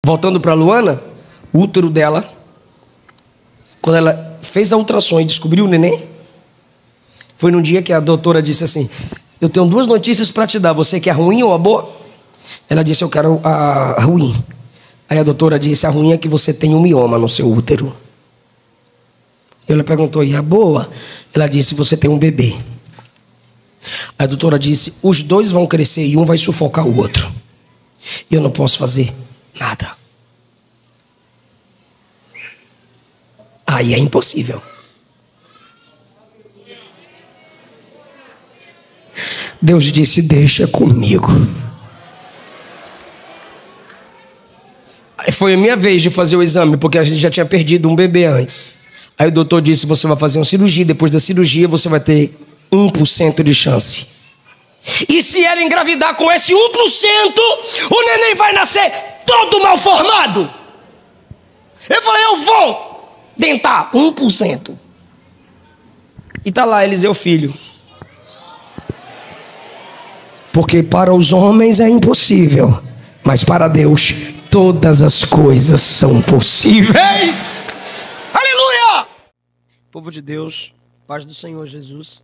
Voltando para a Luana, o útero dela, quando ela fez a ultrassom e descobriu o neném, foi num dia que a doutora disse assim: eu tenho duas notícias para te dar, você quer a ruim ou a boa? Ela disse: eu quero a ruim. Aí a doutora disse: a ruim é que você tem um mioma no seu útero. Ela perguntou: e a boa? Ela disse: você tem um bebê. A doutora disse: os dois vão crescer e um vai sufocar o outro. Eu não posso fazer nada. Aí é impossível. Deus disse: deixa comigo. Aí foi a minha vez de fazer o exame, porque a gente já tinha perdido um bebê antes. Aí o doutor disse: você vai fazer uma cirurgia, depois da cirurgia você vai ter 1% de chance. E se ela engravidar com esse 1%, o neném vai nascer todo mal formado. Eu falei: eu vou tentar 1%. E tá lá Eliseu filho. Porque para os homens é impossível, mas para Deus todas as coisas são possíveis. Aleluia! Povo de Deus, paz do Senhor Jesus.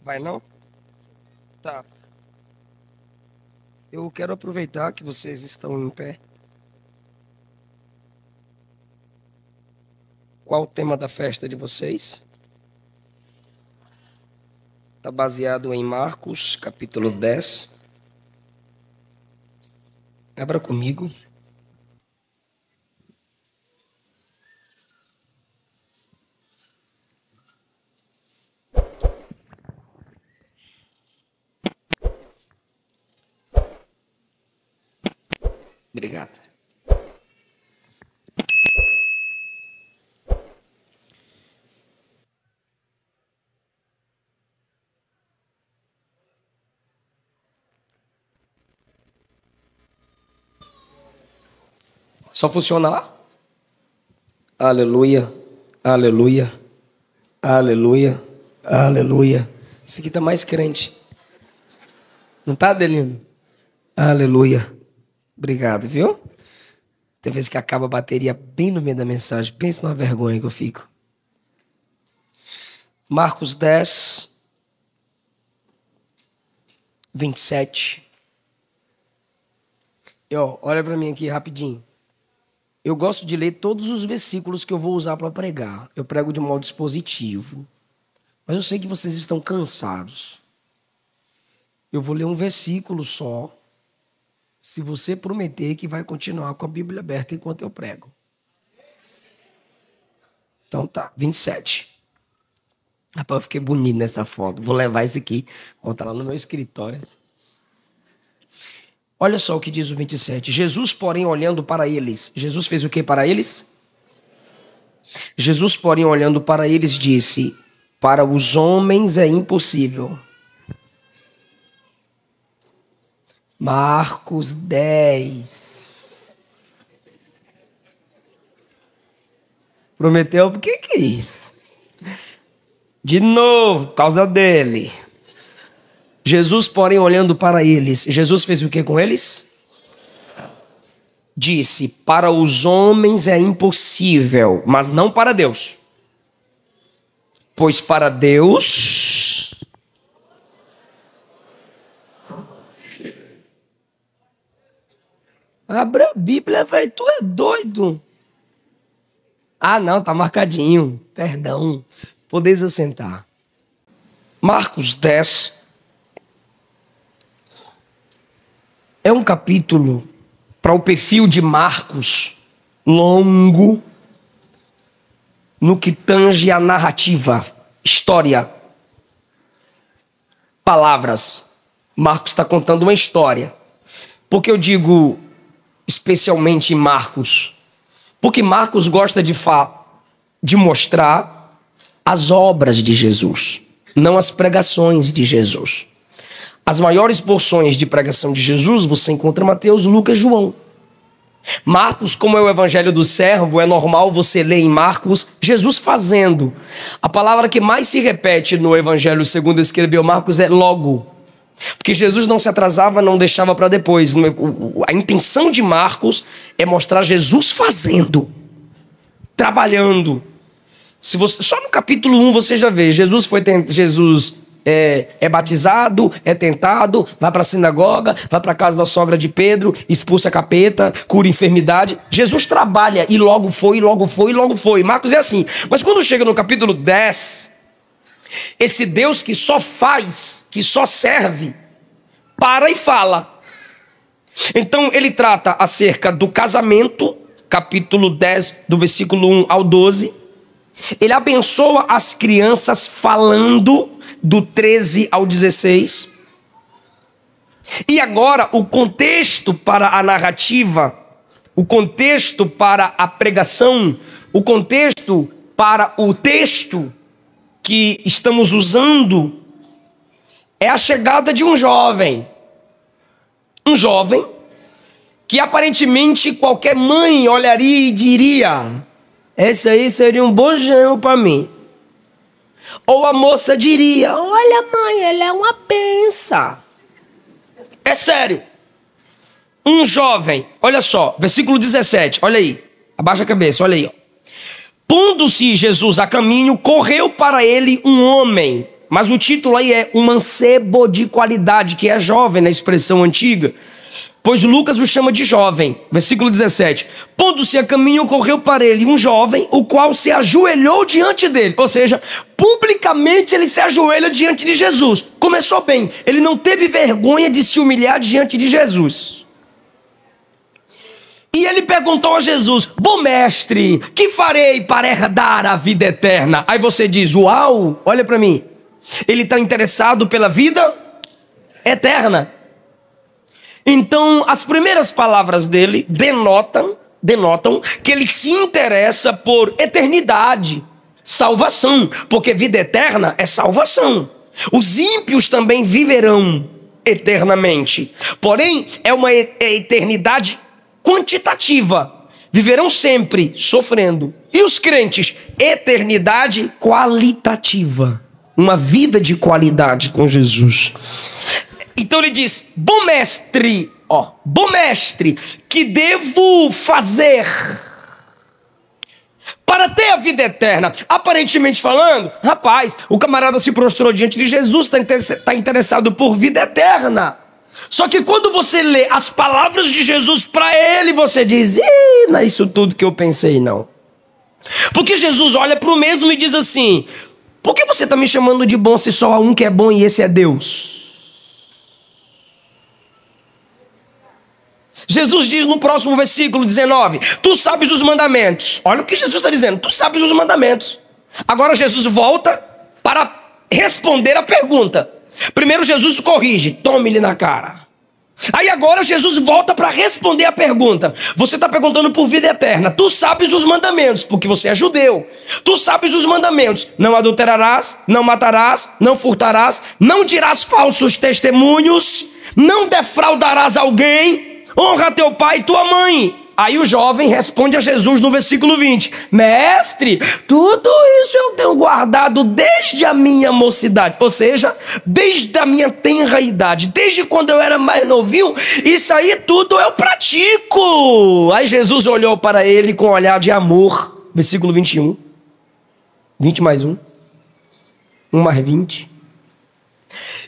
Vai não? Tá. Eu quero aproveitar que vocês estão em pé. Qual o tema da festa de vocês? Está baseado em Marcos, capítulo 10. Abra comigo. Obrigado. Só funciona lá? Aleluia, aleluia, aleluia, aleluia. Esse aqui tá mais crente. Não tá, Adelino? Aleluia. Obrigado, viu? Tem vezes que acaba a bateria bem no meio da mensagem. Pensa numa vergonha que eu fico. Marcos 10, 27. E ó, olha para mim aqui rapidinho. Eu gosto de ler todos os versículos que eu vou usar para pregar. Eu prego de modo expositivo. Mas eu sei que vocês estão cansados. Eu vou ler um versículo só, se você prometer que vai continuar com a Bíblia aberta enquanto eu prego. Então tá, 27. Rapaz, eu fiquei bonito nessa foto. Vou levar esse aqui, botar lá no meu escritório. Olha só o que diz o 27. Jesus, porém, olhando para eles. Jesus fez o que para eles? Jesus, porém, olhando para eles, disse: para os homens é impossível. Marcos 10. Prometeu? O que é isso? De novo, por causa dele. Jesus, porém, olhando para eles. Jesus fez o que com eles? Disse: para os homens é impossível, mas não para Deus. Pois para Deus... Abra a Bíblia, velho. Tu é doido. Ah, não, tá marcadinho. Perdão. Podeis assentar. Marcos 10 é um capítulo para o perfil de Marcos longo no que tange a narrativa, história, palavras. Marcos está contando uma história. Por que eu digo especialmente em Marcos? Porque Marcos gosta de mostrar as obras de Jesus, não as pregações de Jesus. As maiores porções de pregação de Jesus você encontra em Mateus, Lucas, João. Marcos, como é o evangelho do servo, é normal você ler em Marcos Jesus fazendo. A palavra que mais se repete no evangelho segundo escreveu Marcos é logo. Porque Jesus não se atrasava, não deixava para depois. A intenção de Marcos é mostrar Jesus fazendo, trabalhando. Só no capítulo 1 você já vê, Jesus é batizado, é tentado, vai para a sinagoga, vai para a casa da sogra de Pedro, expulsa capeta, cura enfermidade. Jesus trabalha e logo foi, logo foi, logo foi. Marcos é assim. Mas quando chega no capítulo 10, esse Deus que só faz, que só serve, para e fala. Então ele trata acerca do casamento, capítulo 10, do versículo 1 ao 12. Ele abençoa as crianças falando do 13 ao 16. E agora o contexto para a narrativa, o contexto para a pregação, o contexto para o texto que estamos usando é a chegada de um jovem. Um jovem que aparentemente qualquer mãe olharia e diria: esse aí seria um bom genro para mim. Ou a moça diria: olha mãe, ele é uma benção. É sério. Um jovem, olha só, versículo 17, olha aí. Abaixa a cabeça, olha aí. Ó. Pondo-se Jesus a caminho, correu para ele um homem. Mas o título aí é um mancebo de qualidade, que é jovem na expressão antiga. Pois Lucas o chama de jovem. Versículo 17. Pondo-se a caminho, correu para ele um jovem, o qual se ajoelhou diante dele. Ou seja, publicamente ele se ajoelha diante de Jesus. Começou bem. Ele não teve vergonha de se humilhar diante de Jesus. E ele perguntou a Jesus: bom mestre, que farei para herdar a vida eterna? Aí você diz: uau, olha para mim. Ele está interessado pela vida eterna. Então, as primeiras palavras dele denotam que ele se interessa por eternidade, salvação, porque vida eterna é salvação. Os ímpios também viverão eternamente, porém é uma eternidade quantitativa, viverão sempre sofrendo. E os crentes, eternidade qualitativa, uma vida de qualidade com Jesus. Então ele diz: bom mestre, que devo fazer para ter a vida eterna? Aparentemente falando, rapaz, o camarada se prostrou diante de Jesus, está interessado por vida eterna. Só que quando você lê as palavras de Jesus para ele, você diz: não é isso tudo que eu pensei, não. Porque Jesus olha para o mesmo e diz assim: por que você está me chamando de bom se só há um que é bom e esse é Deus? Jesus diz no próximo versículo 19: tu sabes os mandamentos. Olha o que Jesus está dizendo: tu sabes os mandamentos. Agora Jesus volta para responder a pergunta. Primeiro Jesus corrige: tome-lhe na cara. Aí agora Jesus volta para responder a pergunta. Você está perguntando por vida eterna. Tu sabes os mandamentos, porque você é judeu. Tu sabes os mandamentos: não adulterarás, não matarás, não furtarás, não dirás falsos testemunhos, não defraudarás alguém, honra teu pai e tua mãe. Aí o jovem responde a Jesus no versículo 20: mestre, tudo isso eu tenho guardado desde a minha mocidade. Ou seja, desde a minha tenra idade, desde quando eu era mais novinho, isso aí tudo eu pratico. Aí Jesus olhou para ele com um olhar de amor. Versículo 21. 20 mais 1. 1 mais 20.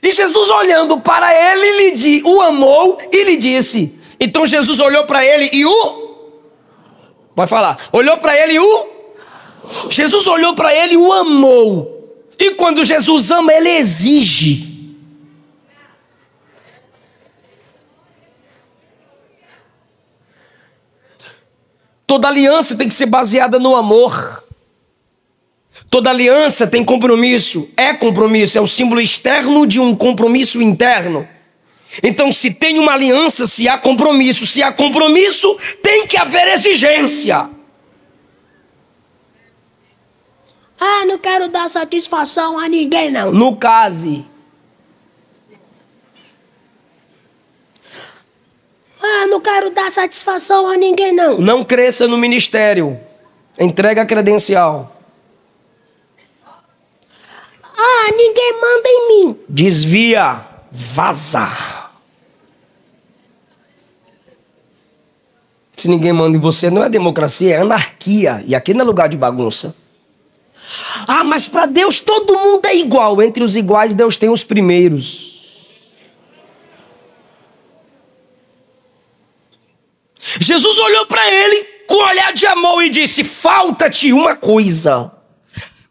E Jesus olhando para ele, o amou e lhe disse. Então Jesus olhou para ele e pode falar. Olhou para ele e Jesus olhou para ele e o amou. E quando Jesus ama, ele exige. Toda aliança tem que ser baseada no amor. Toda aliança tem compromisso. É compromisso, é o símbolo externo de um compromisso interno. Então, se tem uma aliança, se há compromisso. Se há compromisso, tem que haver exigência. Não quero dar satisfação a ninguém, não. No case. Não quero dar satisfação a ninguém, não. Não cresça no ministério. Entrega a credencial. Ninguém manda em mim. Desvia. vaza. Se ninguém manda em você, não é democracia, é anarquia. E aqui não é lugar de bagunça. Ah, mas para Deus todo mundo é igual. Entre os iguais, Deus tem os primeiros. Jesus olhou para ele com um olhar de amor e disse: falta-te uma coisa.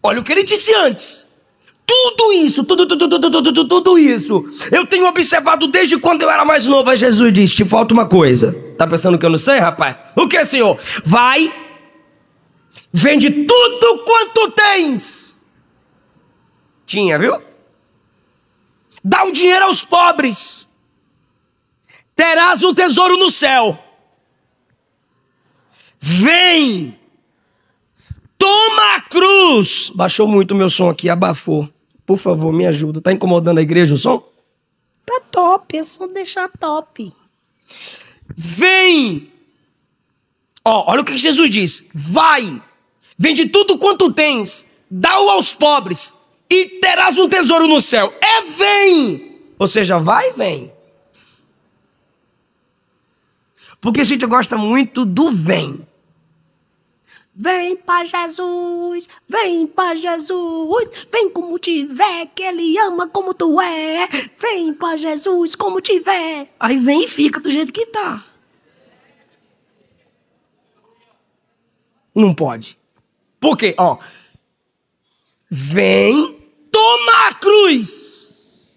Olha o que ele disse antes. Tudo isso, tudo isso, eu tenho observado desde quando eu era mais novo. Aí Jesus disse: te falta uma coisa. Tá pensando que eu não sei, rapaz? O que, Senhor? Vai, vende tudo quanto tens. Tinha, viu? Dá o dinheiro aos pobres. Terás um tesouro no céu. Vem. Toma a cruz. Baixou muito o meu som aqui, abafou. Por favor, me ajuda. Tá incomodando a igreja o som? Tá top, é só deixar top. Vem. Ó, olha o que Jesus diz. Vai, vende tudo quanto tens, dá-o aos pobres e terás um tesouro no céu. É vem. Ou seja, vai e vem. Porque a gente gosta muito do vem. Vem pra Jesus, vem pra Jesus, vem como tiver, que Ele ama como tu é. Vem pra Jesus como tiver. Aí vem e fica do jeito que tá. Não pode. Por quê? Ó, vem, toma a cruz.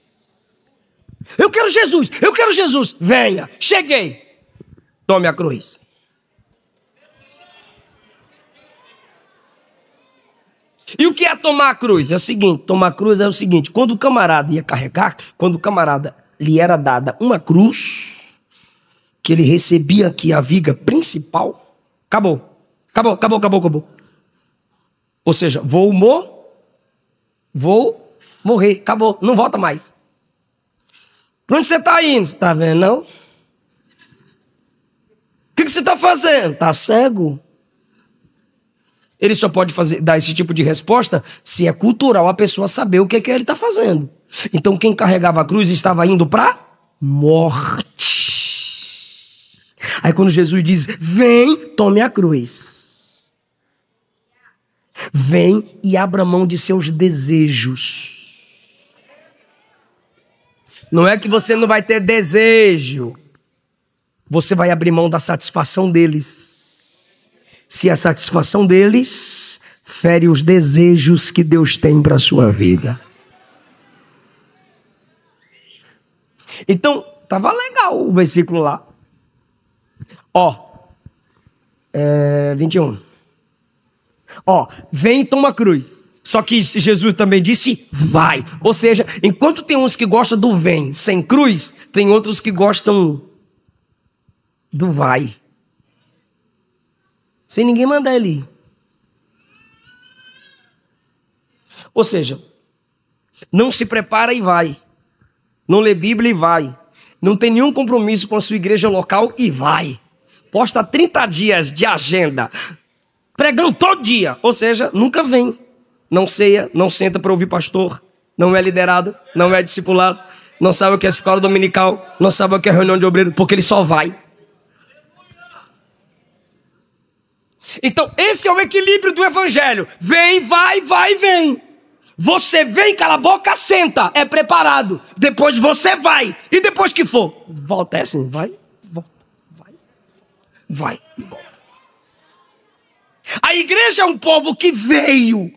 Eu quero Jesus, eu quero Jesus. Venha, cheguei. Tome a cruz. E o que é tomar a cruz? É o seguinte, tomar a cruz é o seguinte, quando o camarada ia carregar, quando o camarada lhe era dada uma cruz, que ele recebia aqui a viga principal, acabou. Ou seja, vou morrer, acabou, não volta mais. Pra onde você está indo? Você está vendo, não? O que você está fazendo? Está cego? Ele só pode dar esse tipo de resposta se é cultural a pessoa saber o que ele está fazendo. Então quem carregava a cruz estava indo para morte. Aí quando Jesus diz, vem, tome a cruz. Vem e abra mão de seus desejos. Não é que você não vai ter desejo. Você vai abrir mão da satisfação deles. Se a satisfação deles fere os desejos que Deus tem para a sua vida. Então, estava legal o versículo lá. Ó, 21. Ó, vem e toma a cruz. Só que Jesus também disse, vai. Ou seja, enquanto tem uns que gostam do vem sem cruz, tem outros que gostam do vai. Sem ninguém mandar ele ir. Ou seja, não se prepara e vai. Não lê Bíblia e vai. Não tem nenhum compromisso com a sua igreja local e vai. Posta 30 dias de agenda, pregando todo dia. Ou seja, nunca vem. Não ceia, não senta para ouvir pastor. Não é liderado, não é discipulado. Não sabe o que é escola dominical. Não sabe o que é reunião de obreiro, porque ele só vai. Então, esse é o equilíbrio do evangelho. Vem, vai, vem. Você vem, cala a boca, senta. É preparado. Depois você vai. E depois que for, volta. É assim, vai, volta, vai e volta. A igreja é um povo que veio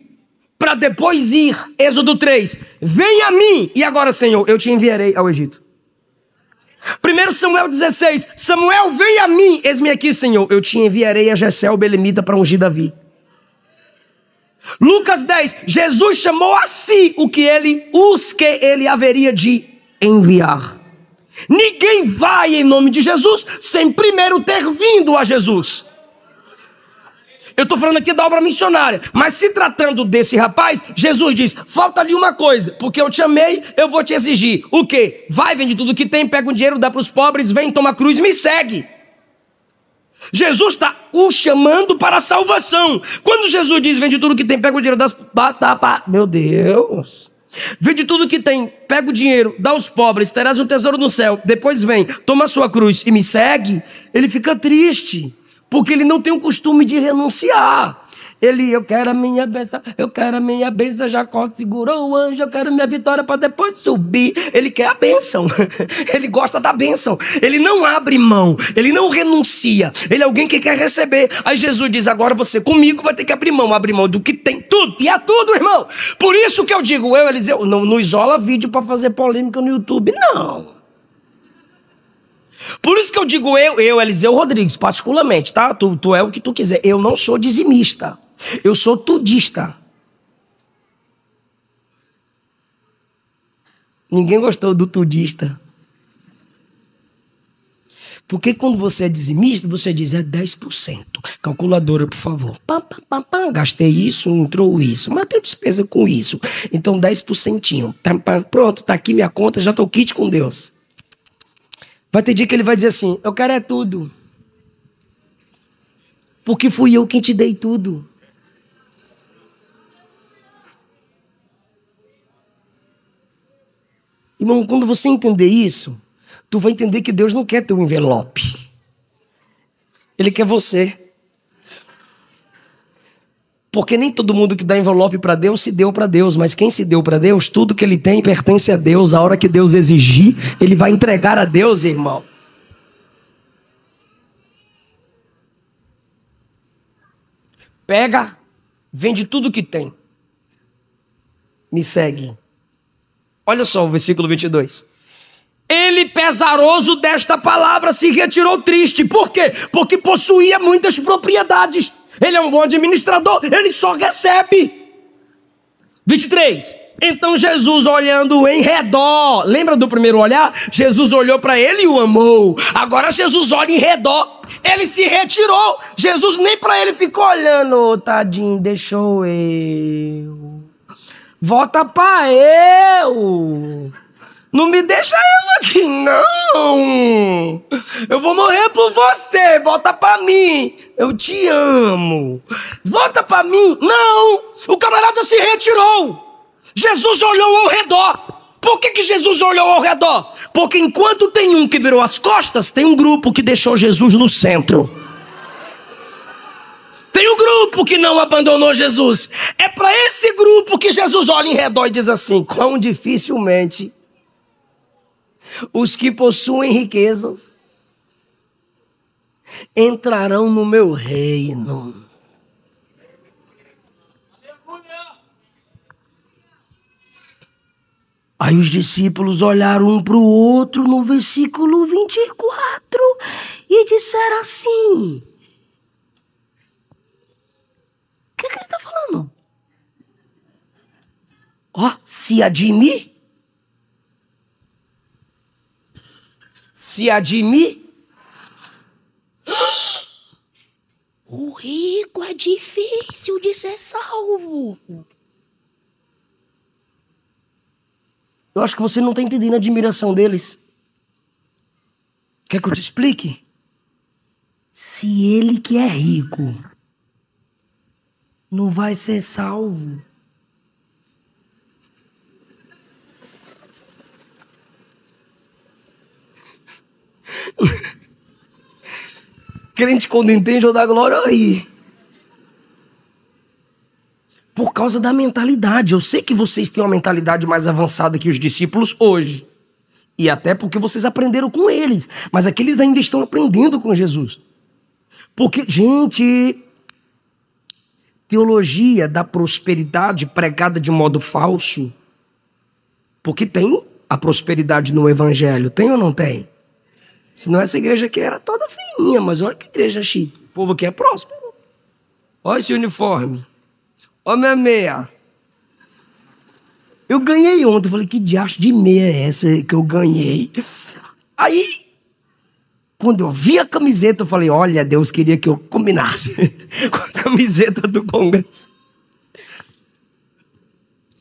para depois ir. Êxodo 3. Vem a mim. E agora, Senhor, eu te enviarei ao Egito. 1 Samuel 16, Samuel, vem a mim, eis-me aqui, Senhor, eu te enviarei a Jessé o belemita para ungir Davi. Lucas 10, Jesus chamou a si os que ele haveria de enviar. Ninguém vai em nome de Jesus sem primeiro ter vindo a Jesus. Eu estou falando aqui da obra missionária, mas se tratando desse rapaz, Jesus diz, falta-lhe uma coisa, porque eu te amei, eu vou te exigir. O quê? Vai, vende tudo que tem, pega o dinheiro, dá para os pobres, vem, toma a cruz, me segue. Jesus está o chamando para a salvação. Quando Jesus diz, vende tudo que tem, pega o dinheiro, meu Deus. Vende tudo que tem, pega o dinheiro, dá aos pobres, terás um tesouro no céu. Depois vem, toma a sua cruz e me segue. Ele fica triste, porque ele não tem o costume de renunciar. Eu quero a minha bênção, Jacó segurou o anjo, eu quero minha vitória para depois subir. Ele quer a bênção, ele gosta da bênção, ele não abre mão, ele não renuncia, ele é alguém que quer receber. Aí Jesus diz, agora você comigo vai ter que abrir mão do que tem, tudo, e é tudo, irmão. Por isso que eu digo, Eliseu, não isola vídeo para fazer polêmica no YouTube, não. Por isso que eu digo Eliseu Rodrigues, particularmente, tá? Tu é o que tu quiser, eu não sou dizimista. Eu sou tudista. Ninguém gostou do tudista. Porque quando você é dizimista, você diz 10%. Calculadora, por favor. Gastei isso, entrou isso. Mas tenho despesa com isso. Então 10%. Pronto, tá aqui minha conta, já tô quite com Deus. Vai ter dia que ele vai dizer assim, eu quero é tudo. Porque fui eu quem te dei tudo. Irmão, quando você entender isso, tu vai entender que Deus não quer teu envelope. Ele quer você. Porque nem todo mundo que dá envelope para Deus se deu para Deus, mas quem se deu para Deus, tudo que ele tem pertence a Deus. A hora que Deus exigir, ele vai entregar a Deus, irmão. Pega, vende tudo que tem. Me segue. Olha só o versículo 22. Ele, pesaroso desta palavra, se retirou triste. Por quê? Porque possuía muitas propriedades. Ele é um bom administrador, ele só recebe. 23. Então Jesus, olhando em redor, lembra do primeiro olhar? Jesus olhou para ele e o amou. Agora Jesus olha em redor. Ele se retirou. Jesus nem para ele ficou olhando. Oh, tadinho, deixou eu. Volta para eu. Não me deixa eu aqui, não. Eu vou morrer por você. Volta para mim. Eu te amo. Volta para mim. Não. O camarada se retirou. Jesus olhou ao redor. Por que Jesus olhou ao redor? Porque enquanto tem um que virou as costas, tem um grupo que deixou Jesus no centro. Tem um grupo que não abandonou Jesus. É para esse grupo que Jesus olha em redor e diz assim, quão dificilmente os que possuem riquezas entrarão no meu reino. Aí os discípulos olharam um para o outro no versículo 24 e disseram assim, o que ele está falando? Ó, se há de mim? Se há de mim? O rico é difícil de ser salvo. Eu acho que você não está entendendo a admiração deles. Quer que eu te explique? Se ele que é rico não vai ser salvo, crente quando entende ou dá glória aí. Por causa da mentalidade. Eu sei que vocês têm uma mentalidade mais avançada que os discípulos hoje. E até porque vocês aprenderam com eles. Mas aqueles ainda estão aprendendo com Jesus. Porque, gente, teologia da prosperidade pregada de modo falso. Porque tem a prosperidade no evangelho. Tem ou não tem? Senão essa igreja aqui era toda fininha. Mas olha que igreja chique. O povo aqui é próspero. Olha esse uniforme. Olha minha meia. Eu ganhei ontem. Eu falei, que diacho de meia é essa que eu ganhei? Aí, quando eu vi a camiseta, eu falei, olha, Deus queria que eu combinasse com a camiseta do Congresso.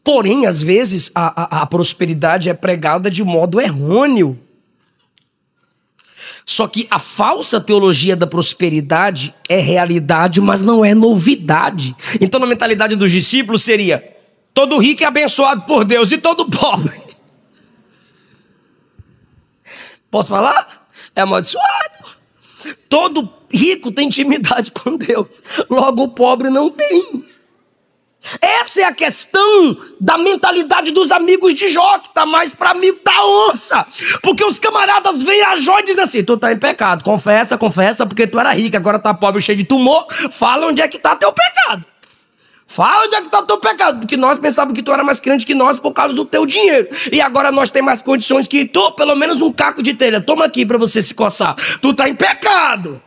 Porém, às vezes, a prosperidade é pregada de modo errôneo. Só que a falsa teologia da prosperidade é realidade, mas não é novidade. Então, na mentalidade dos discípulos seria, Todo rico é abençoado por Deus e todo pobre. Posso falar? É amaldiçoado. Todo rico tem intimidade com Deus. Logo o pobre não tem. Essa é a questão da mentalidade dos amigos de Jó, que está mais para amigo da onça. Porque os camaradas vêm a Jó e dizem assim: tu está em pecado, confessa, porque tu era rico, agora está pobre, cheio de tumor. Fala onde é que está teu pecado. Fala onde é que está o teu pecado. Porque nós pensávamos que tu era mais crente que nós por causa do teu dinheiro. E agora nós temos mais condições que tu, pelo menos um caco de telha. Toma aqui para você se coçar. Tu está em pecado.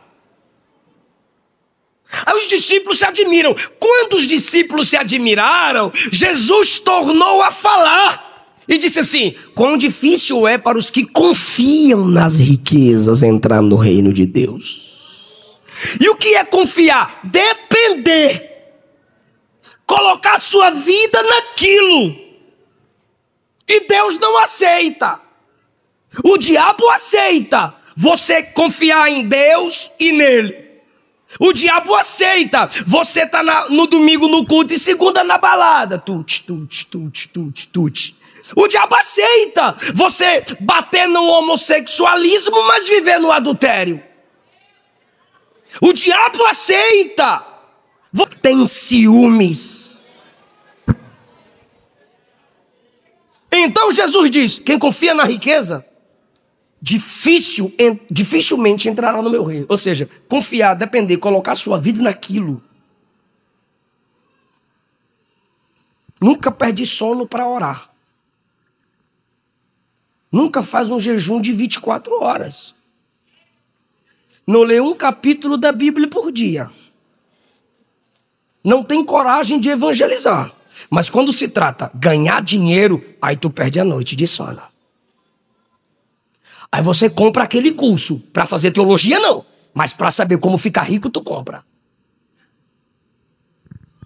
Aí os discípulos se admiram. Quando os discípulos se admiraram, Jesus tornou a falar e disse assim: quão difícil é para os que confiam nas riquezas entrar no reino de Deus. E o que é confiar? Depender. Colocar sua vida naquilo. E Deus não aceita. O diabo aceita você confiar em Deus e nele. O diabo aceita você tá no domingo no culto e segunda na balada. Tute. O diabo aceita você bater no homossexualismo, mas viver no adultério. O diabo aceita. Tem ciúmes. Então Jesus diz: quem confia na riqueza dificilmente entrará no meu reino. Ou seja, confiar, depender, colocar sua vida naquilo. Nunca perde sono para orar. Nunca faz um jejum de 24 horas. Não lê um capítulo da Bíblia por dia. Não tem coragem de evangelizar. Mas quando se trata ganhar dinheiro, aí tu perde a noite de sono. Aí você compra aquele curso. Para fazer teologia, não. Mas para saber como ficar rico, tu compra.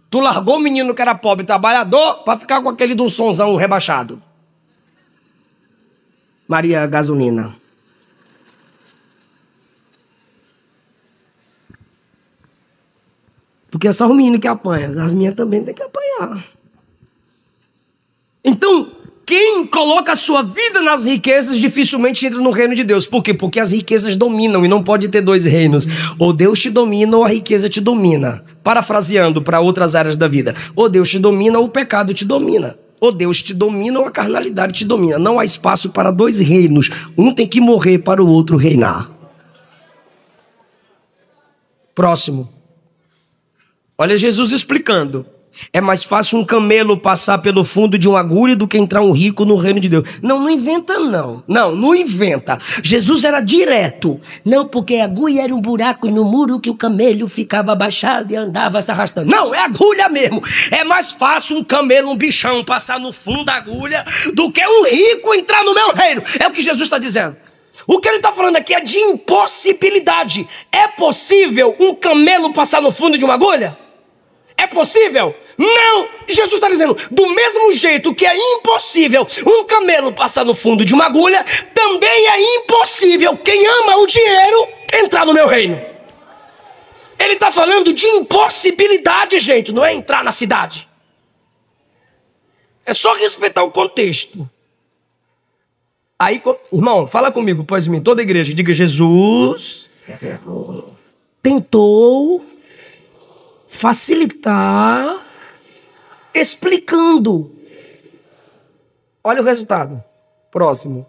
Tu largou o menino que era pobre, trabalhador, para ficar com aquele do sonzão rebaixado. Maria Gasolina. Porque é só o menino que apanha. As minhas também tem que apanhar. Então, quem coloca a sua vida nas riquezas dificilmente entra no reino de Deus. Por quê? Porque as riquezas dominam e não pode ter dois reinos. Ou Deus te domina ou a riqueza te domina. Parafraseando para outras áreas da vida. Ou Deus te domina ou o pecado te domina. Ou Deus te domina ou a carnalidade te domina. Não há espaço para dois reinos. Um tem que morrer para o outro reinar. Próximo. Olha Jesus explicando. É mais fácil um camelo passar pelo fundo de uma agulha do que entrar um rico no reino de Deus. Não inventa não. Não inventa. Jesus era direto. Não, porque a agulha era um buraco no muro que o camelo ficava abaixado e andava se arrastando. Não, é agulha mesmo. É mais fácil um camelo, um bichão, passar no fundo da agulha do que um rico entrar no meu reino. É o que Jesus está dizendo. O que ele está falando aqui é de impossibilidade. É possível um camelo passar no fundo de uma agulha? É possível? Não! Jesus está dizendo, do mesmo jeito que é impossível um camelo passar no fundo de uma agulha, também é impossível quem ama o dinheiro entrar no meu reino. Ele está falando de impossibilidade, gente, não é entrar na cidade. É só respeitar o contexto. Aí, irmão, fala comigo, após mim, toda a igreja, diga: Jesus tentou facilitar explicando. Olha o resultado. Próximo.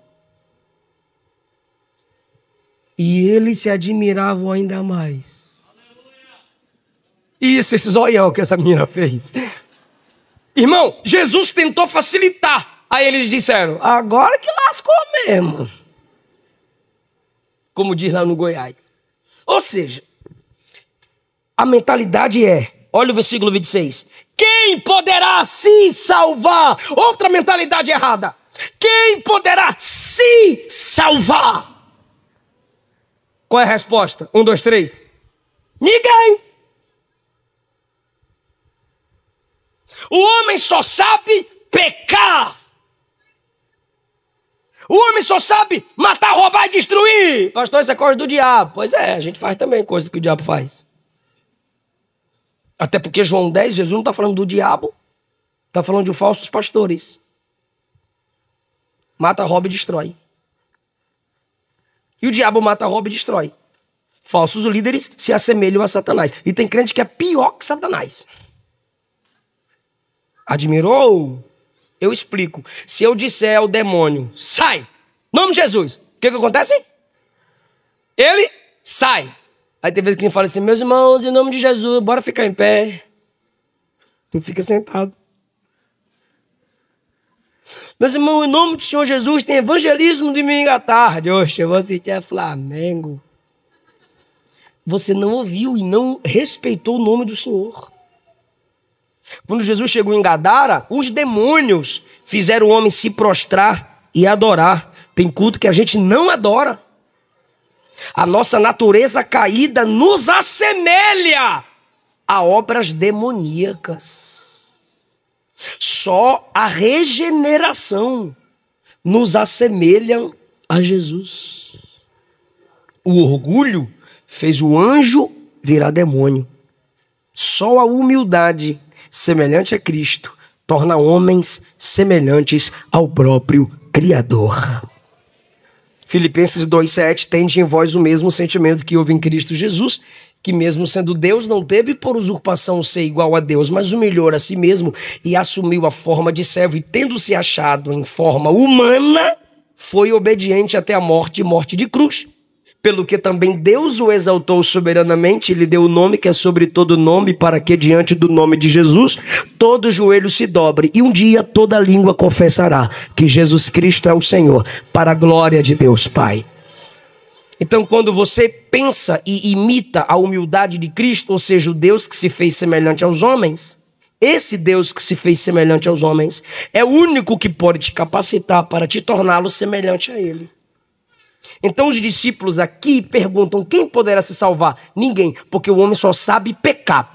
E eles se admiravam ainda mais. Isso, esse zoião que essa menina fez. Irmão, Jesus tentou facilitar. Aí eles disseram: agora que lascou mesmo. Como diz lá no Goiás. Ou seja, a mentalidade é, olha o versículo 26. Quem poderá se salvar? Outra mentalidade errada. Quem poderá se salvar? Qual é a resposta? 1, 2, 3. Ninguém. O homem só sabe pecar. O homem só sabe matar, roubar e destruir. Pastor, isso é coisa do diabo. Pois é, a gente faz também coisa que o diabo faz. Até porque João 10, Jesus não está falando do diabo. Está falando de falsos pastores. Mata, rouba e destrói. E o diabo mata, rouba e destrói. Falsos líderes se assemelham a Satanás. E tem crente que é pior que Satanás. Admirou? Eu explico. Se eu disser ao demônio, sai, em nome de Jesus, o que acontece? Ele sai. Aí tem vezes que a gente fala assim, meus irmãos, em nome de Jesus, bora ficar em pé. Tu fica sentado. Meus irmãos, em nome do Senhor Jesus, tem evangelismo de domingo à tarde. Oxe, eu vou assistir Flamengo. Você não ouviu e não respeitou o nome do Senhor. Quando Jesus chegou em Gadara, os demônios fizeram o homem se prostrar e adorar. Tem culto que a gente não adora. A nossa natureza caída nos assemelha a obras demoníacas. Só a regeneração nos assemelha a Jesus. O orgulho fez o anjo virar demônio. Só a humildade semelhante a Cristo torna homens semelhantes ao próprio Criador. Filipenses 2,7, tende em vós o mesmo sentimento que houve em Cristo Jesus, que mesmo sendo Deus, não teve por usurpação ser igual a Deus, mas humilhou a si mesmo e assumiu a forma de servo, e tendo-se achado em forma humana, foi obediente até a morte e morte de cruz. Pelo que também Deus o exaltou soberanamente e lhe deu o nome que é sobre todo nome, para que diante do nome de Jesus todo joelho se dobre e um dia toda língua confessará que Jesus Cristo é o Senhor, para a glória de Deus Pai. Então, quando você pensa e imita a humildade de Cristo, ou seja, o Deus que se fez semelhante aos homens, esse Deus que se fez semelhante aos homens é o único que pode te capacitar para te torná-lo semelhante a Ele. Então os discípulos aqui perguntam, quem poderá se salvar? Ninguém, porque o homem só sabe pecar.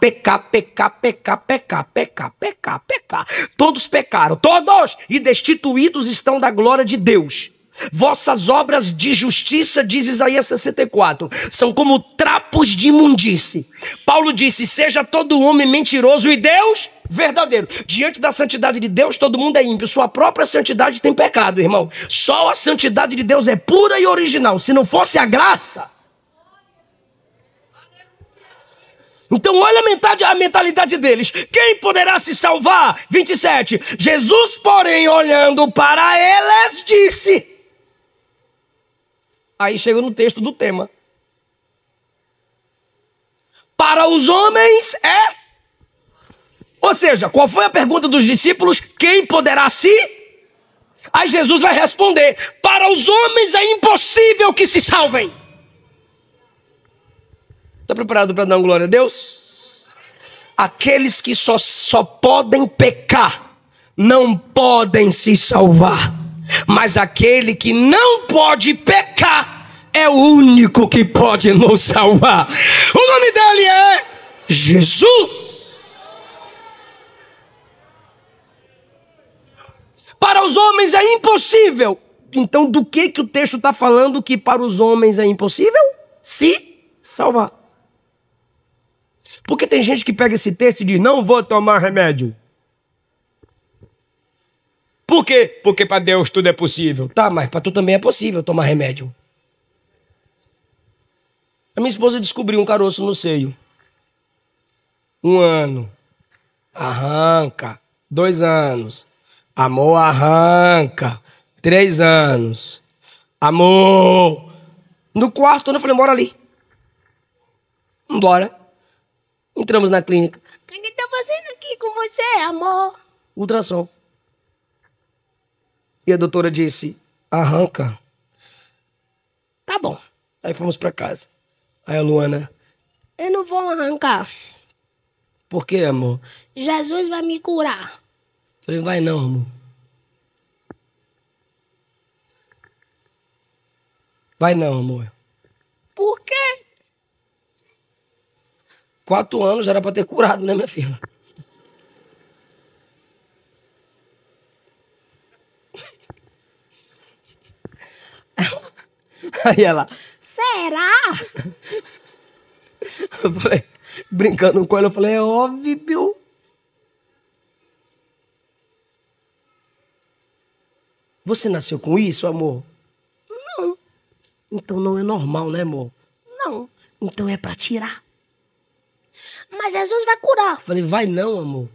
Todos pecaram, todos, e destituídos estão da glória de Deus. Vossas obras de justiça, diz Isaías 64, são como trapos de imundície. Paulo disse, seja todo homem mentiroso e Deus verdadeiro. Diante da santidade de Deus, todo mundo é ímpio. Sua própria santidade tem pecado, irmão. Só a santidade de Deus é pura e original. Se não fosse a graça... Então olha a mentalidade deles. Quem poderá se salvar? 27. Jesus, porém, olhando para eles, disse... Aí chega no texto do tema. Para os homens é... Ou seja, qual foi a pergunta dos discípulos? Quem poderá se... Aí Jesus vai responder, para os homens é impossível que se salvem. Está preparado para dar uma glória a Deus? Aqueles que só podem pecar, não podem se salvar. Mas aquele que não pode pecar, é o único que pode nos salvar. O nome dele é Jesus. Para os homens é impossível. Então do que o texto está falando que para os homens é impossível? Se salvar. Porque tem gente que pega esse texto e diz, não vou tomar remédio. Por quê? Porque para Deus tudo é possível. Tá, mas para tu também é possível tomar remédio. A minha esposa descobriu um caroço no seio. 1 ano. Arranca. 2 anos. Amor, arranca. 3 anos. Amor. No 4º ano eu falei, bora ali. Vambora. Entramos na clínica. O que ele tá fazendo aqui com você, amor? Ultrassom. E a doutora disse, arranca. Tá bom. Aí fomos pra casa. Aí a Luana, eu não vou arrancar. Por quê, amor? Jesus vai me curar. Falei, vai não, amor. Vai não, amor. Por quê? 4 anos já era pra ter curado, né, minha filha? Aí ela, será? Eu falei, brincando com ela, eu falei, é óbvio. Você nasceu com isso, amor? Não. Então não é normal, né, amor? Não. Então é pra tirar. Mas Jesus vai curar. Falei, vai não, amor.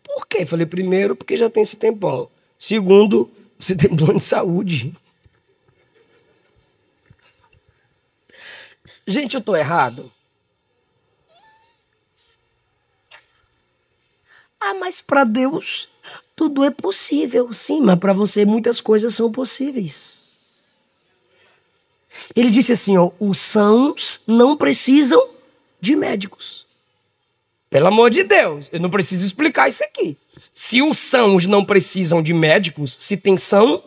Por quê? Falei, primeiro, porque já tem esse tempão. Segundo, você tem plano de saúde. Gente, eu tô errado? Ah, mas para Deus tudo é possível. Sim, mas para você muitas coisas são possíveis. Ele disse assim, ó, os sãos não precisam de médicos. Pelo amor de Deus, eu não preciso explicar isso aqui. Se os sãos não precisam de médicos, se tem são,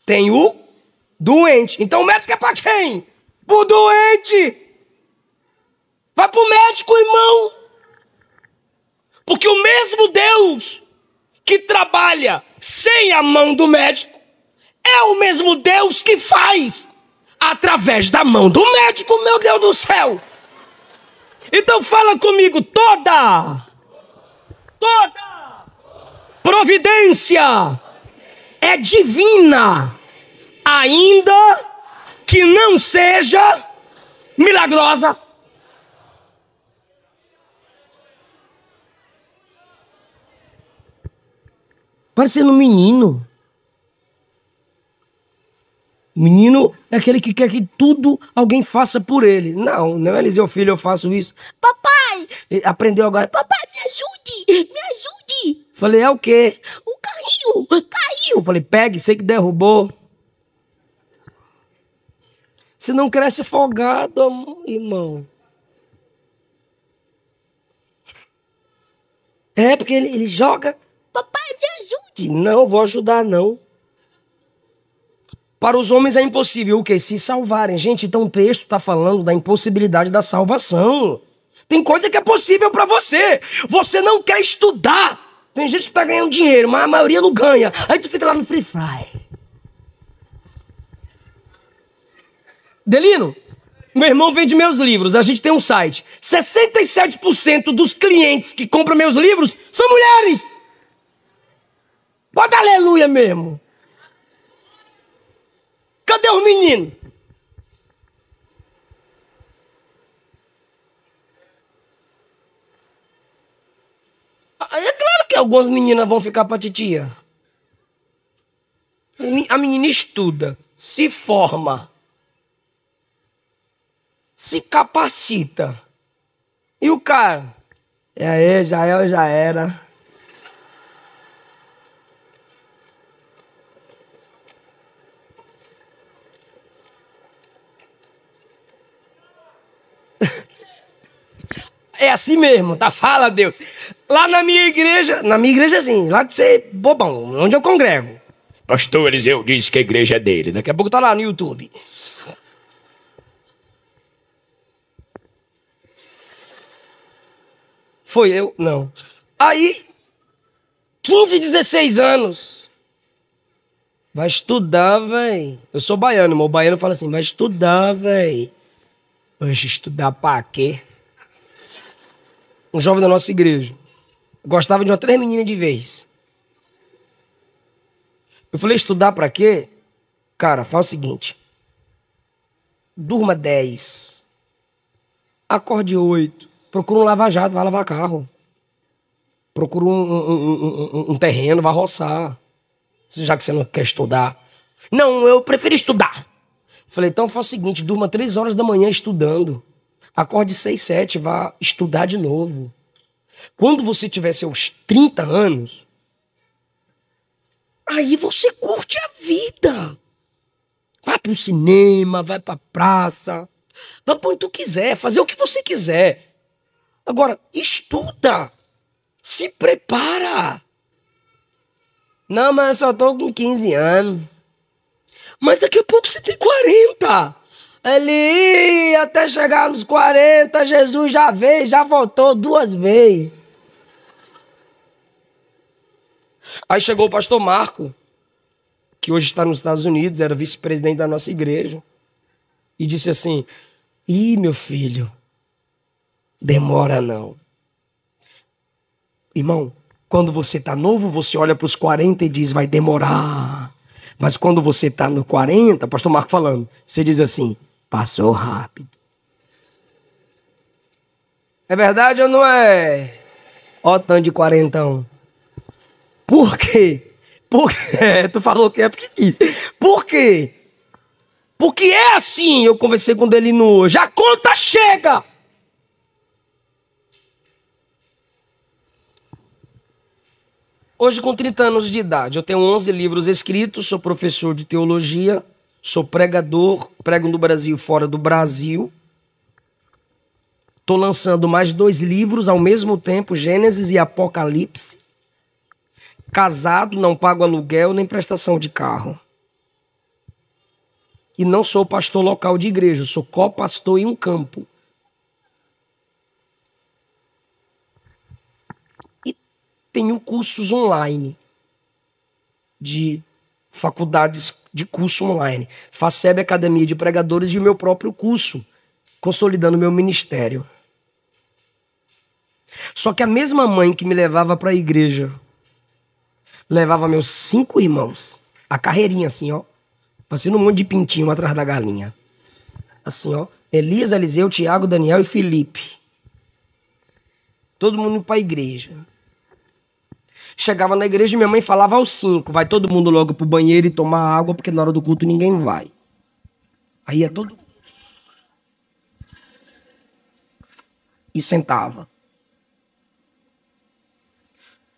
tem o doente. Então o médico é para quem? Pro doente. Vai pro médico, irmão. Porque o mesmo Deus que trabalha sem a mão do médico é o mesmo Deus que faz através da mão do médico, meu Deus do céu. Então fala comigo, toda providência é divina, ainda que não seja milagrosa. Parecendo um menino. O menino é aquele que quer que tudo alguém faça por ele. Não, Eliseu, filho, eu faço isso. Papai! Ele aprendeu agora. Papai, me ajude! Me ajude! Falei, é o quê? O carrinho! Caiu! Falei, pegue, sei que derrubou. Se não cresce afogado, irmão. É, porque ele joga. Papai, me ajude! Não, vou ajudar, não. Para os homens é impossível o quê? Se salvarem. Gente, então o texto está falando da impossibilidade da salvação. Tem coisa que é possível para você. Você não quer estudar. Tem gente que está ganhando dinheiro, mas a maioria não ganha. Aí tu fica lá no Free Fire. Delino, meu irmão vende meus livros. A gente tem um site. 67% dos clientes que compram meus livros são mulheres. Pode dar aleluia mesmo. Cadê os meninos? É claro que algumas meninas vão ficar pra titia. A menina estuda, se forma, se capacita. E o cara? Já era. É assim mesmo, tá? Fala, Deus. Lá na minha igreja assim, lá de ser bobão, onde eu congrego. Pastor Eliseu disse que a igreja é dele. Daqui a pouco tá lá no YouTube. Foi eu? Não. Aí, 15, 16 anos. Vai estudar, véi. Eu sou baiano, mas o baiano fala assim, vai estudar, véi. Hoje estudar pra quê? Um jovem da nossa igreja. Gostava de 3 meninas de vez. Eu falei, estudar pra quê? Cara, faz o seguinte. Durma 10. Acorde 8. Procura um lava-jato, vai lavar carro. Procura um terreno, vai roçar. Já que você não quer estudar. Não, eu prefiro estudar. Falei, então faz o seguinte, durma 3 horas da manhã estudando. Acorde 6, 7, vá estudar de novo. Quando você tiver seus 30 anos, aí você curte a vida. Vai pro cinema, vai pra praça, vai pra onde tu quiser, fazer o que você quiser. Agora, estuda, se prepara. Não, mas eu só tô com 15 anos. Mas daqui a pouco você tem 40. Ali, até chegar nos 40, Jesus já veio, já voltou 2 vezes. Aí chegou o pastor Marco, que hoje está nos Estados Unidos, era vice-presidente da nossa igreja, e disse assim, meu filho, demora não. Irmão, quando você está novo, você olha para os 40 e diz, vai demorar. Mas quando você está no 40, pastor Marco falando, você diz assim, passou rápido. É verdade ou não é? Ó, tanto de quarentão. Por quê? Tu falou que é porque quis. Por quê? Porque é assim, eu conversei com o Delino hoje. A conta chega! Hoje, com 30 anos de idade, eu tenho 11 livros escritos, sou professor de teologia, sou pregador, prego no Brasil e fora do Brasil. Estou lançando mais 2 livros ao mesmo tempo, Gênesis e Apocalipse. Casado, não pago aluguel nem prestação de carro. E não sou pastor local de igreja, sou co-pastor em um campo. E tenho cursos online, de faculdades de curso online. FACEB, Academia de Pregadores, e o meu próprio curso, consolidando meu ministério. Só que a mesma mãe que me levava para a igreja, levava meus 5 irmãos, a carreirinha assim, ó, parecendo um monte de pintinho atrás da galinha. Assim, ó, Elias, Eliseu, Tiago, Daniel e Felipe. Todo mundo para a igreja. Chegava na igreja e minha mãe falava aos 5, vai todo mundo logo pro banheiro e tomar água, porque na hora do culto ninguém vai. Aí ia todo mundo. E sentava.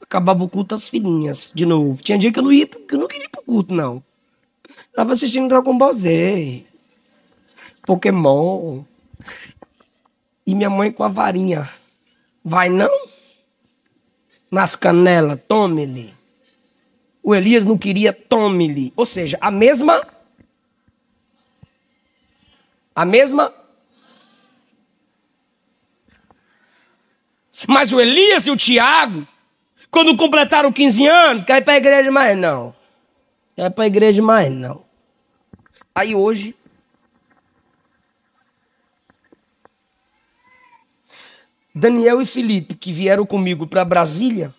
Acabava o culto, as filhinhas, de novo. Tinha dia que eu não queria ir pro culto, não. Tava assistindo Dragon Ball Z, Pokémon. E minha mãe com a varinha. Vai não? Nas canelas, tome-lhe. O Elias não queria, tome-lhe. Ou seja, a mesma. Mas o Elias e o Tiago, quando completaram 15 anos, quer ir para a igreja mais não. Quer ir para a igreja mais não. Aí hoje, Daniel e Felipe, que vieram comigo para Brasília,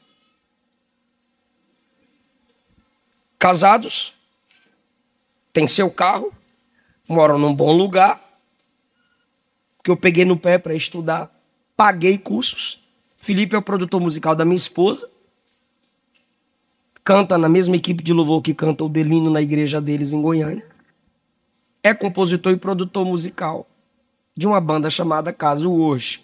casados, têm seu carro, moram num bom lugar, que eu peguei no pé para estudar, paguei cursos. Felipe é o produtor musical da minha esposa, canta na mesma equipe de louvor que canta o Delino na igreja deles em Goiânia. É compositor e produtor musical de uma banda chamada Caso Worship.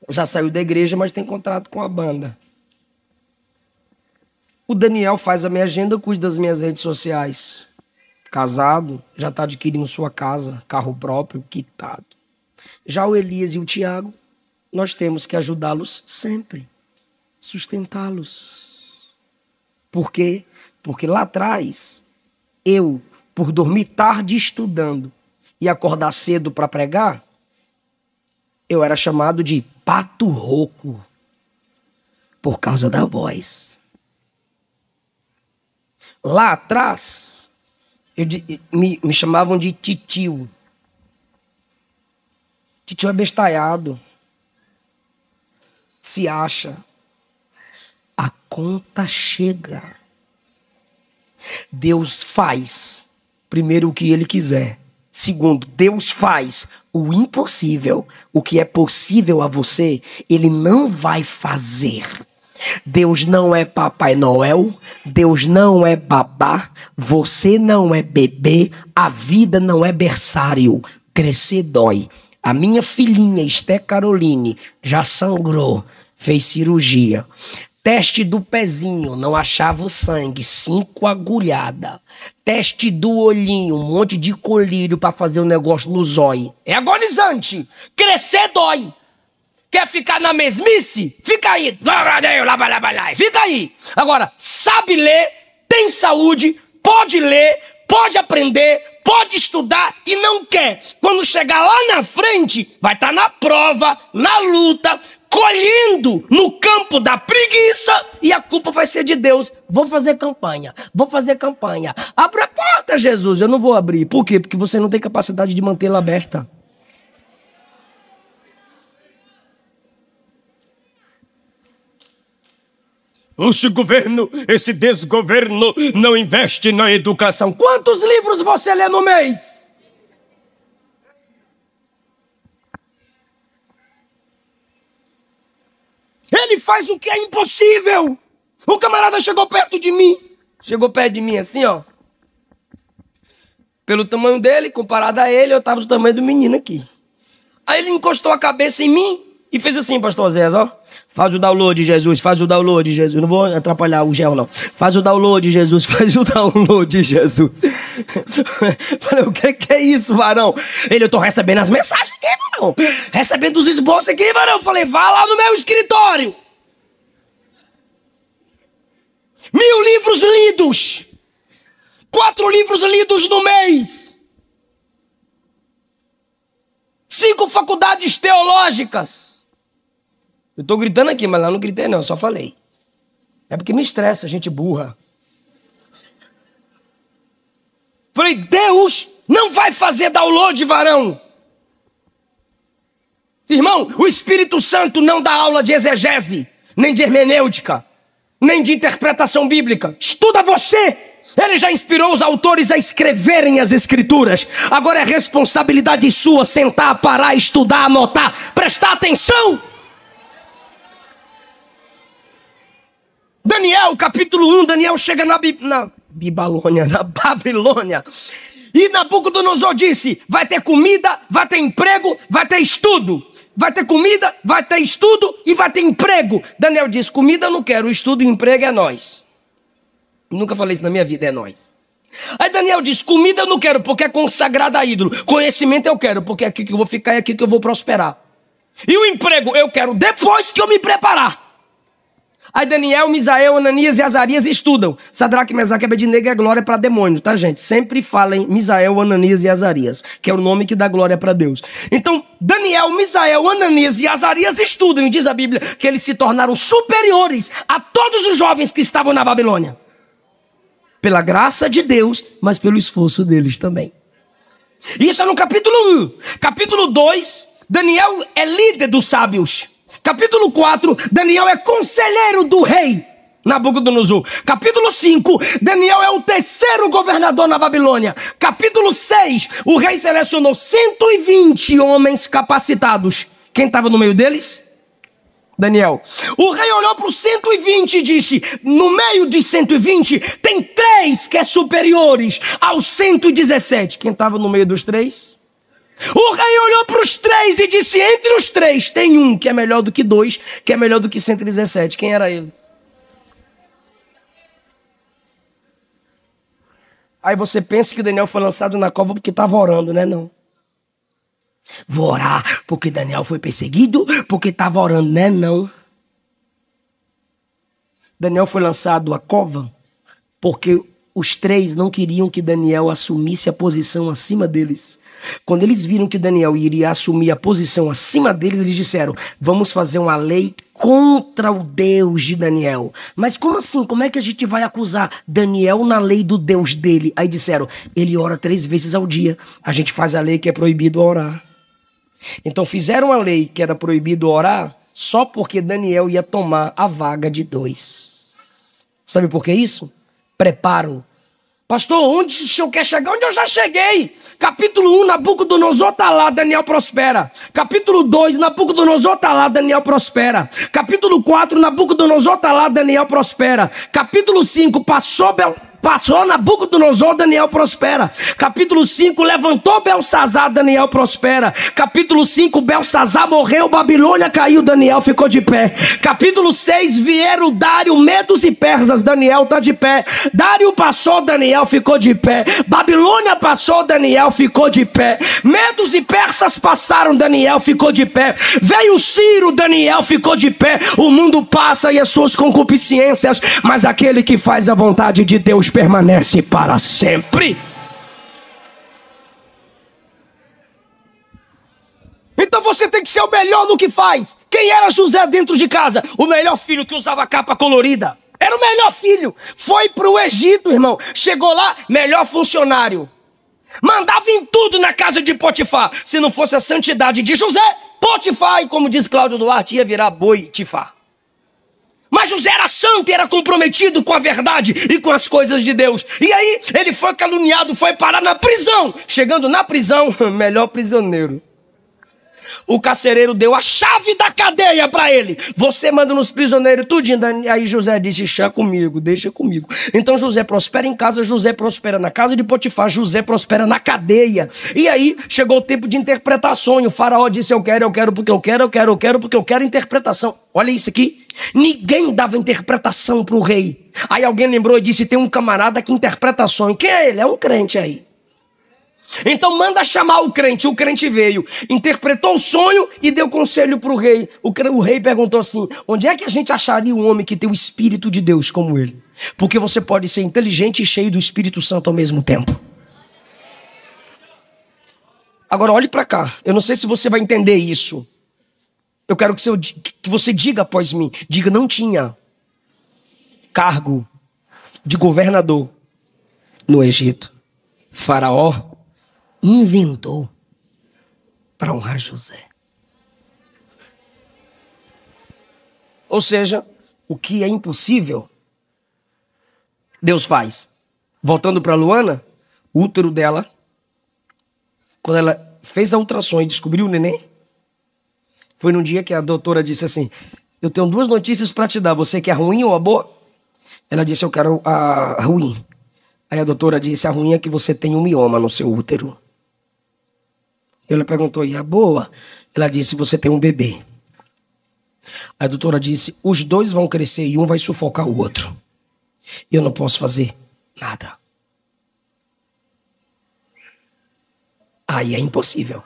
Já saiu da igreja, mas tem contrato com a banda. O Daniel faz a minha agenda, cuida das minhas redes sociais. Casado, já está adquirindo sua casa, carro próprio, quitado. Já o Elias e o Tiago, nós temos que ajudá-los sempre, sustentá-los. Por quê? Porque lá atrás, eu, por dormir tarde estudando e acordar cedo para pregar, eu era chamado de pato rouco, por causa da voz. Lá atrás, me chamavam de titio. Titio é bestalhado. Se acha. A conta chega. Deus faz, primeiro, o que Ele quiser. Segundo, Deus faz o impossível. O que é possível a você, Ele não vai fazer. Deus não é Papai Noel, Deus não é babá, você não é bebê, a vida não é berçário, crescer dói. A minha filhinha, Esté Caroline, já sangrou, fez cirurgia. Teste do pezinho, não achava o sangue, 5 agulhadas. Teste do olhinho, um monte de colírio para fazer um negócio no zóio. É agonizante, crescer dói. Quer ficar na mesmice? Fica aí. Fica aí. Agora, sabe ler, tem saúde, pode ler, pode aprender, pode estudar e não quer. Quando chegar lá na frente, vai estar na prova, na luta, colhendo no campo da preguiça e a culpa vai ser de Deus. Vou fazer campanha, vou fazer campanha. Abre a porta, Jesus. Eu não vou abrir. Por quê? Porque você não tem capacidade de mantê-la aberta. Esse governo, esse desgoverno não investe na educação. Quantos livros você lê no mês? Ele faz o que é impossível. O camarada chegou perto de mim. Chegou perto de mim assim, ó. Pelo tamanho dele, comparado a ele, eu estava do tamanho do menino aqui. Aí ele encostou a cabeça em mim e fez assim, pastor Zé, ó. Faz o download, Jesus, faz o download, Jesus. Não vou atrapalhar o gel, não. Faz o download, Jesus, faz o download, Jesus. Falei, o que é isso, varão? Ele, eu tô recebendo as mensagens aqui, varão. Recebendo os esboços aqui, varão. Falei, vá lá no meu escritório. 1000 livros lidos. 4 livros lidos no mês. 5 faculdades teológicas. Eu tô gritando aqui, mas lá não gritei não, eu só falei. É porque me estressa, gente burra. Falei, Deus não vai fazer download, varão. Irmão, o Espírito Santo não dá aula de exegese, nem de hermenêutica, nem de interpretação bíblica. Estuda você. Ele já inspirou os autores a escreverem as escrituras. Agora é responsabilidade sua sentar, parar, estudar, anotar, prestar atenção. Daniel, capítulo 1, Daniel chega na Babilônia. E Nabucodonosor disse, vai ter comida, vai ter emprego, vai ter estudo. Vai ter comida, vai ter estudo e vai ter emprego. Daniel disse, comida eu não quero, o estudo e o emprego é nós. Nunca falei isso na minha vida, é nós. Aí Daniel disse, comida eu não quero porque é consagrada a ídolo. Conhecimento eu quero porque é aqui que eu vou ficar e é aqui que eu vou prosperar. E o emprego eu quero depois que eu me preparar. Aí Daniel, Misael, Ananias e Azarias estudam. Sadraque, Mesaque e Abednego é glória para demônio, tá, gente? Sempre falem Misael, Ananias e Azarias, que é o nome que dá glória para Deus. Então, Daniel, Misael, Ananias e Azarias estudam. E diz a Bíblia que eles se tornaram superiores a todos os jovens que estavam na Babilônia. Pela graça de Deus, mas pelo esforço deles também. Isso é no capítulo 1. Capítulo 2, Daniel é líder dos sábios. Capítulo 4, Daniel é conselheiro do rei Nabucodonosor. Capítulo 5, Daniel é o terceiro governador na Babilônia. Capítulo 6, o rei selecionou 120 homens capacitados. Quem estava no meio deles? Daniel. O rei olhou para os 120 e disse, no meio de 120 tem 3 que é superiores aos 117. Quem estava no meio dos 3? O rei olhou para os 3 e disse, entre os 3 tem um que é melhor do que 2, que é melhor do que 117. Quem era ele? Aí você pensa que Daniel foi lançado na cova porque estava orando, né? Não. Vou orar porque Daniel foi perseguido, porque estava orando, né? Não. Daniel foi lançado à cova porque os 3 não queriam que Daniel assumisse a posição acima deles. Quando eles viram que Daniel iria assumir a posição acima deles, eles disseram, vamos fazer uma lei contra o Deus de Daniel. Mas como assim? Como é que a gente vai acusar Daniel na lei do Deus dele? Aí disseram, ele ora 3 vezes ao dia. A gente faz a lei que é proibido orar. Então fizeram a lei que era proibido orar só porque Daniel ia tomar a vaga de 2. Sabe por que isso? Preparo. Pastor, onde o senhor quer chegar? Onde eu já cheguei? Capítulo 1, Nabucodonosor está lá, Daniel prospera. Capítulo 2, Nabucodonosor está lá, Daniel prospera. Capítulo 4, Nabucodonosor está lá, Daniel prospera. Capítulo 5, passou Nabucodonosor, Daniel prospera. Capítulo 5, levantou Belsazar, Daniel prospera. Capítulo 5, Belsazar morreu, Babilônia caiu, Daniel ficou de pé. Capítulo 6, vieram Dário, Medos e Persas, Daniel está de pé. Dário passou, Daniel ficou de pé. Babilônia passou, Daniel ficou de pé. Medos e Persas passaram, Daniel ficou de pé. Veio Ciro, Daniel ficou de pé. O mundo passa e as suas concupiscências, mas aquele que faz a vontade de Deus permanece para sempre. Então você tem que ser o melhor no que faz. Quem era José dentro de casa? O melhor filho que usava capa colorida. Era o melhor filho. Foi para o Egito, irmão. Chegou lá, melhor funcionário. Mandava em tudo na casa de Potifar. Se não fosse a santidade de José, Potifar, e como diz Cláudio Duarte, ia virar boi tifar. Mas Mas José era santo e era comprometido com a verdade e com as coisas de Deus. E aí ele foi caluniado, foi parar na prisão. Chegando na prisão, melhor prisioneiro. O carcereiro deu a chave da cadeia para ele. Você manda nos prisioneiros tudinho. Aí José disse, deixa comigo. Então José prospera em casa, José prospera na casa de Potifar, José prospera na cadeia. E aí chegou o tempo de interpretar sonho. O faraó disse, eu quero porque eu quero interpretação. Olha isso aqui. Ninguém dava interpretação para o rei. Aí alguém lembrou e disse, tem um camarada que interpreta sonho. Quem é ele? É um crente aí. Então manda chamar o crente veio, interpretou o sonho e deu conselho para o rei. O rei perguntou assim, onde é que a gente acharia um homem que tem o Espírito de Deus como ele? Porque você pode ser inteligente e cheio do Espírito Santo ao mesmo tempo. Agora olhe para cá, eu não sei se você vai entender isso. Eu quero que você diga após mim, diga, não tinha cargo de governador no Egito. Faraó inventou para honrar José. Ou seja, o que é impossível, Deus faz. Voltando para Luana, o útero dela, quando ela fez a ultrassom e descobriu o neném, foi num dia que a doutora disse assim, eu tenho 2 notícias para te dar, você quer a ruim ou a boa? Ela disse, eu quero a ruim. Aí a doutora disse, a ruim é que você tem um mioma no seu útero. Ela perguntou, e a boa? Ela disse, você tem um bebê. A doutora disse, os 2 vão crescer e um vai sufocar o outro. Eu não posso fazer nada. Aí é impossível.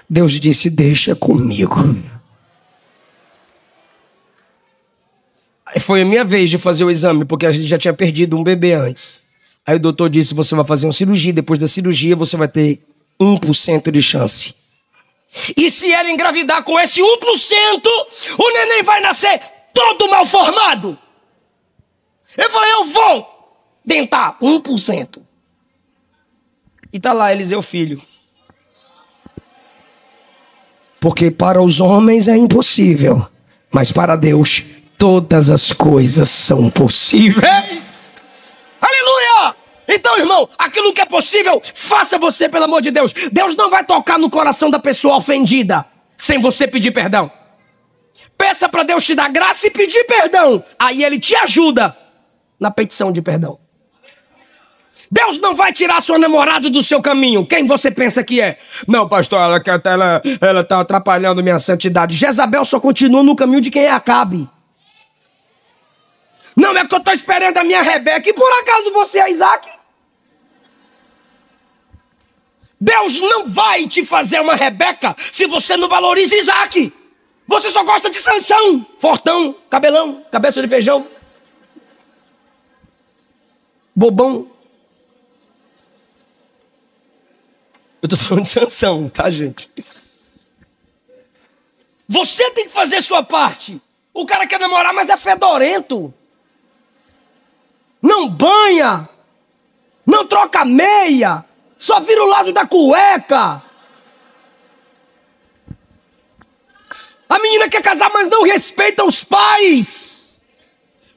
Deus disse, deixa comigo. Foi a minha vez de fazer o exame, porque a gente já tinha perdido um bebê antes. Aí o doutor disse, você vai fazer uma cirurgia, depois da cirurgia você vai ter 1% de chance. E se ela engravidar com esse 1%, o neném vai nascer todo mal formado. Eu falei, eu vou tentar 1%. E tá lá Eliseu filho. Porque para os homens é impossível, mas para Deus todas as coisas são possíveis. Aleluia! Então, irmão, aquilo que é possível, faça você, pelo amor de Deus. Deus não vai tocar no coração da pessoa ofendida sem você pedir perdão. Peça para Deus te dar graça e pedir perdão. Aí Ele te ajuda na petição de perdão. Deus não vai tirar sua namorada do seu caminho. Quem você pensa que é? Não, pastor, ela está atrapalhando minha santidade. Jezabel só continua no caminho de quem é Acabe. Não, é que eu estou esperando a minha Rebeca e por acaso você é Isaac? Deus não vai te fazer uma Rebeca se você não valoriza Isaac. Você só gosta de Sansão, fortão, cabelão, cabeça de feijão, bobão. Eu estou falando de Sansão, tá, gente? Você tem que fazer sua parte. O cara quer namorar, mas é fedorento. Não banha, não troca meia, só vira o lado da cueca. A menina quer casar, mas não respeita os pais.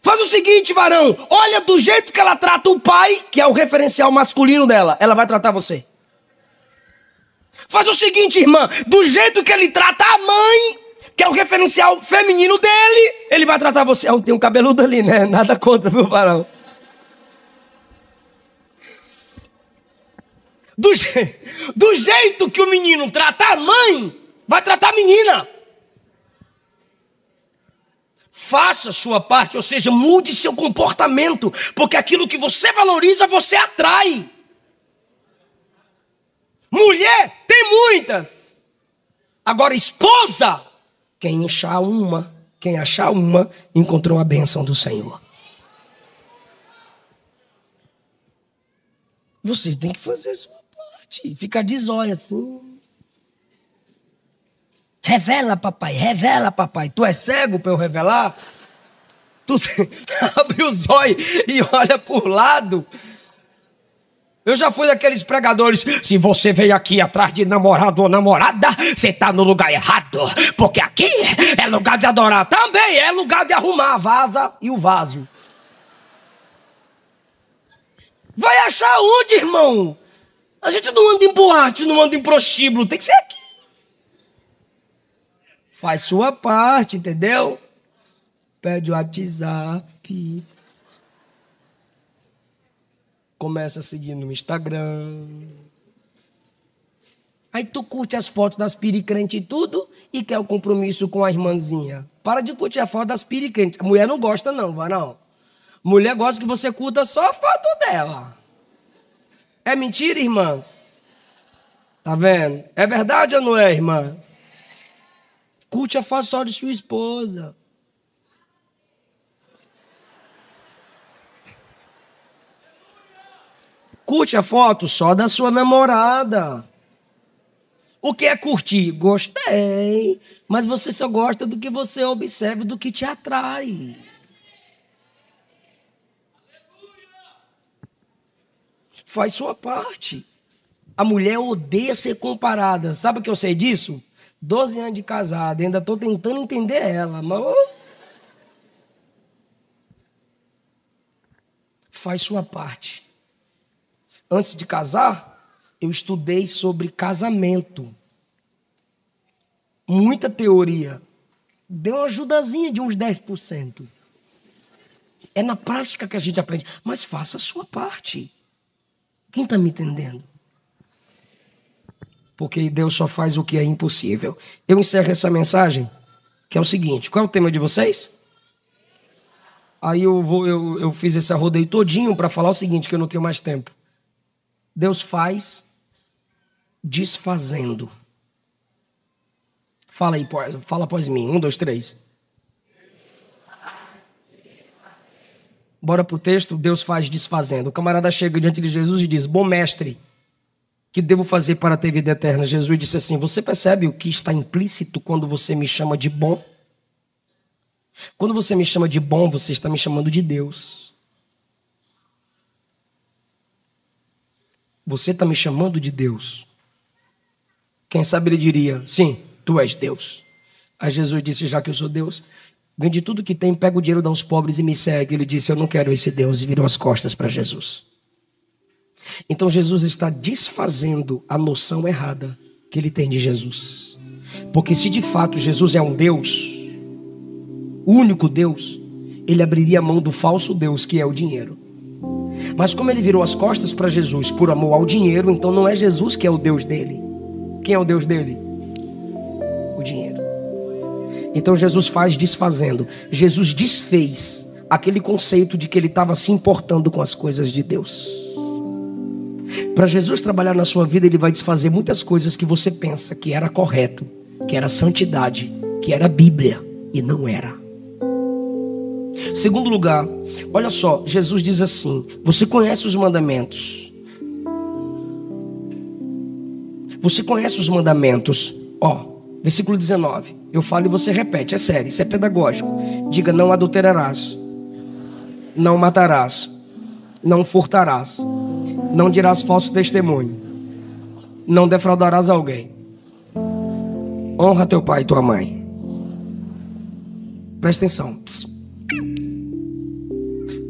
Faz o seguinte, varão, olha do jeito que ela trata o pai, que é o referencial masculino dela, ela vai tratar você. Faz o seguinte, irmã, do jeito que ele trata a mãe, que é o referencial feminino dele, ele vai tratar você. Tem um cabeludo ali, né? Nada contra, meu varão. Do jeito que o menino trata a mãe, vai tratar a menina. Faça a sua parte, ou seja, mude seu comportamento, porque aquilo que você valoriza, você atrai. Mulher, tem muitas. Agora, esposa, quem achar uma, encontrou a bênção do Senhor. Você tem que fazer a sua parte. Ficar de zóio assim. Revela, papai. Tu é cego para eu revelar? Tu abre o zóio e olha por lado. Eu já fui daqueles pregadores: se você veio aqui atrás de namorado ou namorada, você está no lugar errado, porque aqui é lugar de adorar. Também é lugar de arrumar a vaza e o vaso. Vai achar onde, irmão? A gente não anda em boate, não anda em prostíbulo, tem que ser aqui. Faz sua parte, entendeu? Pede o WhatsApp. Começa a seguir no Instagram. Aí tu curte as fotos das piricrentes e tudo e quer o compromisso com a irmãzinha. Para de curtir a foto das piricrentes. A mulher não gosta não, varão. Mulher gosta que você curta só a foto dela. É mentira, irmãs? Tá vendo? É verdade ou não é, irmãs? Curte a foto só de sua esposa. Curte a foto só da sua namorada. O que é curtir? Gostei. Mas você só gosta do que você observa, do que te atrai. Faz sua parte. A mulher odeia ser comparada. Sabe o que eu sei disso? 12 anos de casada, ainda estou tentando entender ela. Mas... faz sua parte. Antes de casar, eu estudei sobre casamento. Muita teoria. Deu uma ajudazinha de uns 10%. É na prática que a gente aprende. Mas faça a sua parte. Quem está me entendendo? Porque Deus só faz o que é impossível. Eu encerro essa mensagem, que é o seguinte. Qual é o tema de vocês? Aí eu fiz esse rodeio todinho para falar o seguinte, que eu não tenho mais tempo. Deus faz desfazendo. Fala aí, fala após mim. 1, 2, 3. Bora pro texto. Deus faz desfazendo. O camarada chega diante de Jesus e diz: bom mestre, que devo fazer para ter vida eterna? Jesus disse assim: você percebe o que está implícito quando você me chama de bom? Quando você me chama de bom, você está me chamando de Deus. Você está me chamando de Deus. Quem sabe ele diria: sim, tu és Deus. Aí Jesus disse: já que eu sou Deus, vende tudo que tem, pega o dinheiro, dá aos pobres e me segue. Ele disse: eu não quero esse Deus, e virou as costas para Jesus. Então Jesus está desfazendo a noção errada que ele tem de Jesus. Porque se de fato Jesus é um Deus, o único Deus, ele abriria a mão do falso Deus, que é o dinheiro. Mas como ele virou as costas para Jesus por amor ao dinheiro, então não é Jesus que é o Deus dele. Quem é o Deus dele? O dinheiro. Então Jesus faz desfazendo. Jesus desfez aquele conceito de que ele estava se importando com as coisas de Deus. Para Jesus trabalhar na sua vida, ele vai desfazer muitas coisas que você pensa que era correto, que era santidade, que era Bíblia, e não era. Segundo lugar, olha só, Jesus diz assim: você conhece os mandamentos. Você conhece os mandamentos. Ó, versículo 19. Eu falo e você repete, é sério, isso é pedagógico. Diga: não adulterarás, não matarás, não furtarás, não dirás falso testemunho, não defraudarás alguém. Honra teu pai e tua mãe. Presta atenção.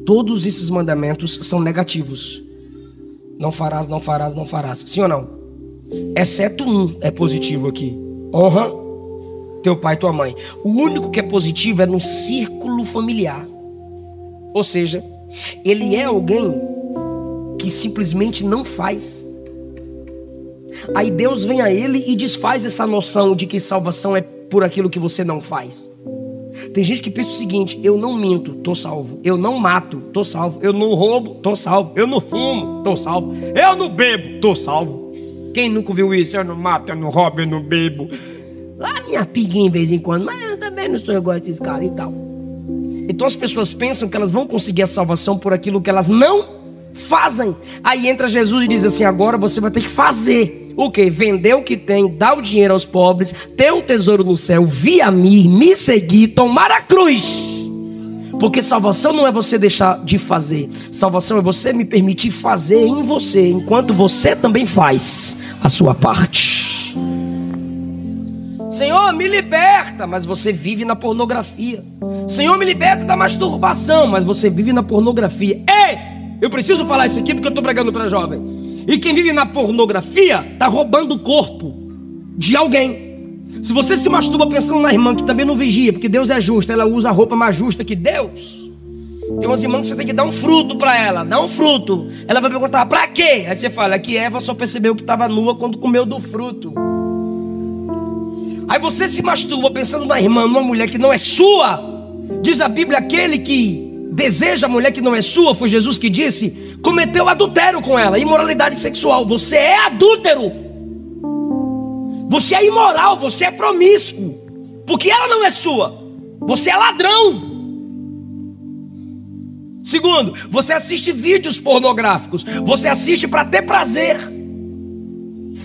Todos esses mandamentos são negativos. Não farás, não farás, não farás. Sim ou não? Exceto um é positivo aqui. Honra teu pai e tua mãe. O único que é positivo é no círculo familiar. Ou seja, ele é alguém que simplesmente não faz. Aí Deus vem a ele e desfaz essa noção de que salvação é por aquilo que você não faz. Tem gente que pensa o seguinte: eu não minto, tô salvo. Eu não mato, tô salvo. Eu não roubo, tô salvo. Eu não fumo, tô salvo. Eu não bebo, tô salvo. Quem nunca viu isso? Eu não mato, eu não roubo, eu não bebo. Lá minha piguinha de vez em quando, mas eu também não sou igual a esses caras e tal. Então as pessoas pensam que elas vão conseguir a salvação por aquilo que elas não fazem. Aí entra Jesus e diz assim: agora você vai ter que fazer. O quê? Vender o que tem, dar o dinheiro aos pobres, ter um tesouro no céu, vir a mim, me seguir, tomar a cruz. Porque salvação não é você deixar de fazer. Salvação é você me permitir fazer em você, enquanto você também faz a sua parte. Senhor, me liberta, mas você vive na pornografia. Senhor, me liberta da masturbação, mas você vive na pornografia. Ei, eu preciso falar isso aqui porque eu estou pregando para jovem. E quem vive na pornografia está roubando o corpo de alguém. Se você se masturba pensando na irmã que também não vigia, porque Deus é justo, ela usa a roupa mais justa que Deus. Tem umas irmãs que você tem que dar um fruto para ela, dá um fruto. Ela vai perguntar, para quê? Aí você fala, é que Eva só percebeu que estava nua quando comeu do fruto. Aí você se masturba pensando na irmã, numa mulher que não é sua. Diz a Bíblia, aquele que deseja a mulher que não é sua, foi Jesus que disse, cometeu adultério com ela, imoralidade sexual. Você é adúltero. Você é imoral, você é promíscuo, porque ela não é sua. Você é ladrão. Segundo, você assiste vídeos pornográficos. Você assiste para ter prazer.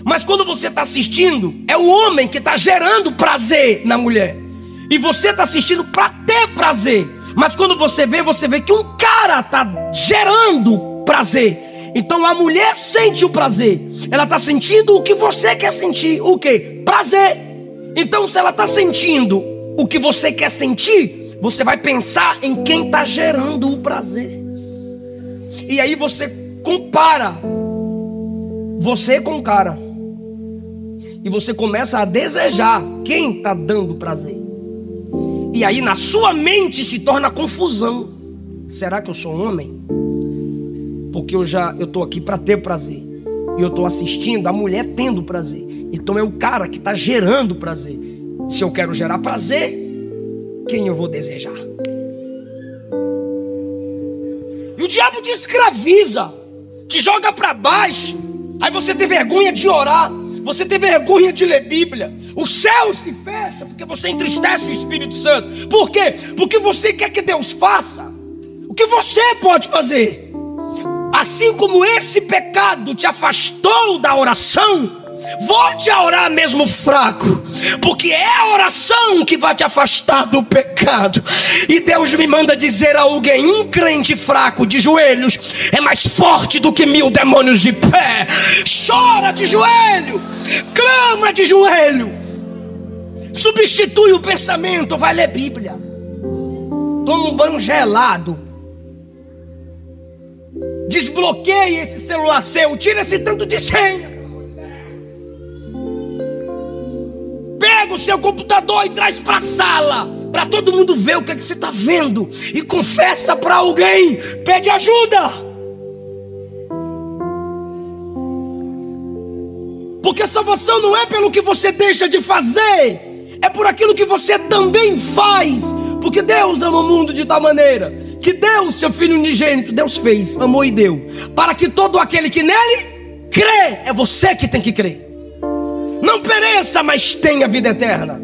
Mas quando você está assistindo, é o homem que está gerando prazer na mulher. E você está assistindo para ter prazer. Mas quando você vê que um cara está gerando prazer. Então a mulher sente o prazer. Ela está sentindo o que você quer sentir. O quê? Prazer. Então se ela está sentindo o que você quer sentir, você vai pensar em quem está gerando o prazer. E aí você compara você com o cara. E você começa a desejar quem está dando prazer. E aí na sua mente se torna confusão. Será que eu sou um homem? Porque eu estou aqui para ter prazer. E eu estou assistindo a mulher tendo prazer. Então é o cara que está gerando prazer. Se eu quero gerar prazer, quem eu vou desejar? E o diabo te escraviza, te joga para baixo. Aí você tem vergonha de orar, você tem vergonha de ler Bíblia. O céu se fecha porque você entristece o Espírito Santo. Por quê? Porque você quer que Deus faça o que você pode fazer. Assim como esse pecado te afastou da oração, volte a orar mesmo fraco, porque é a oração que vai te afastar do pecado. E Deus me manda dizer a alguém, um crente fraco de joelhos é mais forte do que 1000 demônios de pé. Chora de joelho, clama de joelho, substitui o pensamento, vai ler Bíblia, toma um banho gelado, desbloqueie esse celular seu, tira esse tanto de senha, pega o seu computador e traz para a sala, para todo mundo ver o que você está vendo, e confessa para alguém, pede ajuda. Porque salvação não é pelo que você deixa de fazer, é por aquilo que você também faz. Porque Deus ama o mundo de tal maneira que deu o seu Filho unigênito. Deus fez, amou e deu, para que todo aquele que nele crê, é você que tem que crer, não pereça, mas tenha vida eterna.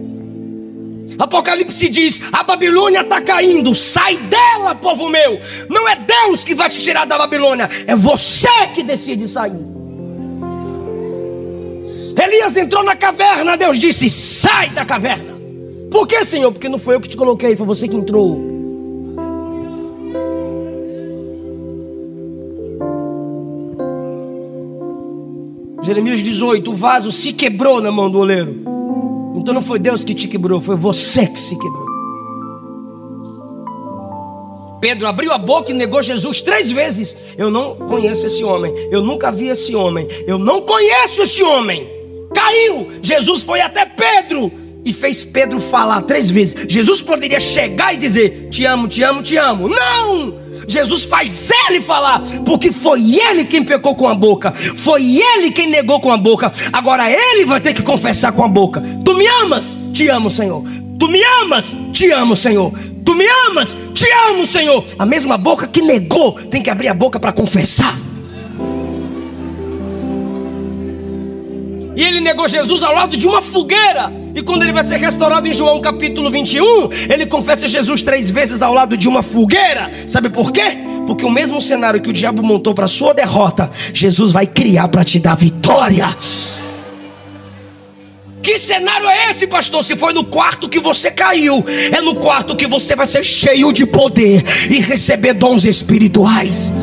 Apocalipse diz, a Babilônia está caindo, sai dela, povo meu. Não é Deus que vai te tirar da Babilônia, é você que decide sair. Elias entrou na caverna, Deus disse, sai da caverna. Por que, Senhor? Porque não foi eu que te coloquei, foi você que entrou. Jeremias 18, o vaso se quebrou na mão do oleiro. Então não foi Deus que te quebrou, foi você que se quebrou. Pedro abriu a boca e negou Jesus 3 vezes. Eu não conheço esse homem, eu nunca vi esse homem, eu não conheço esse homem. Caiu. Jesus foi até Pedro e fez Pedro falar 3 vezes. Jesus poderia chegar e dizer, te amo, te amo, te amo. Não! Jesus faz ele falar, porque foi ele quem pecou com a boca, foi ele quem negou com a boca. Agora ele vai ter que confessar com a boca. Tu me amas? Te amo, Senhor. Tu me amas? Te amo, Senhor. Tu me amas? Te amo, Senhor. A mesma boca que negou tem que abrir a boca para confessar. E ele negou Jesus ao lado de uma fogueira. E quando ele vai ser restaurado em João capítulo 21, ele confessa Jesus 3 vezes ao lado de uma fogueira. Sabe por quê? Porque o mesmo cenário que o diabo montou para sua derrota, Jesus vai criar para te dar vitória. Que cenário é esse, pastor? Se foi no quarto que você caiu, é no quarto que você vai ser cheio de poder e receber dons espirituais.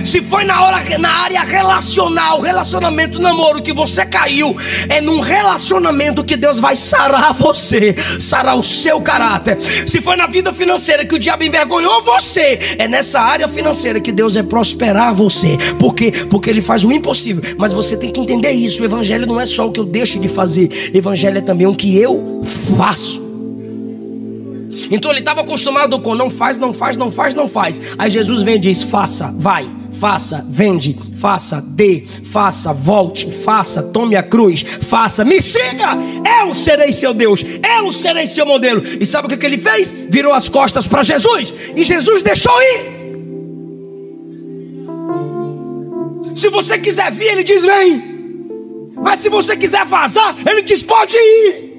Se foi na área relacional, relacionamento, namoro, que você caiu, é num relacionamento que Deus vai sarar você, sarar o seu caráter. Se foi na vida financeira que o diabo envergonhou você, é nessa área financeira que Deus vai prosperar você. Por quê? Porque Ele faz o impossível. Mas você tem que entender isso. O evangelho não é só o que eu deixo de fazer, o evangelho é também o que eu faço. Então ele estava acostumado com não faz, não faz, não faz, não faz. Aí Jesus vem e diz: faça, vai, faça, vende, faça, dê, faça, volte, faça, tome a cruz, faça, me siga, eu serei seu Deus, eu serei seu modelo. E sabe o que ele fez? Virou as costas para Jesus, e Jesus deixou ir. Se você quiser vir, ele diz vem. Mas se você quiser vazar, ele diz pode ir.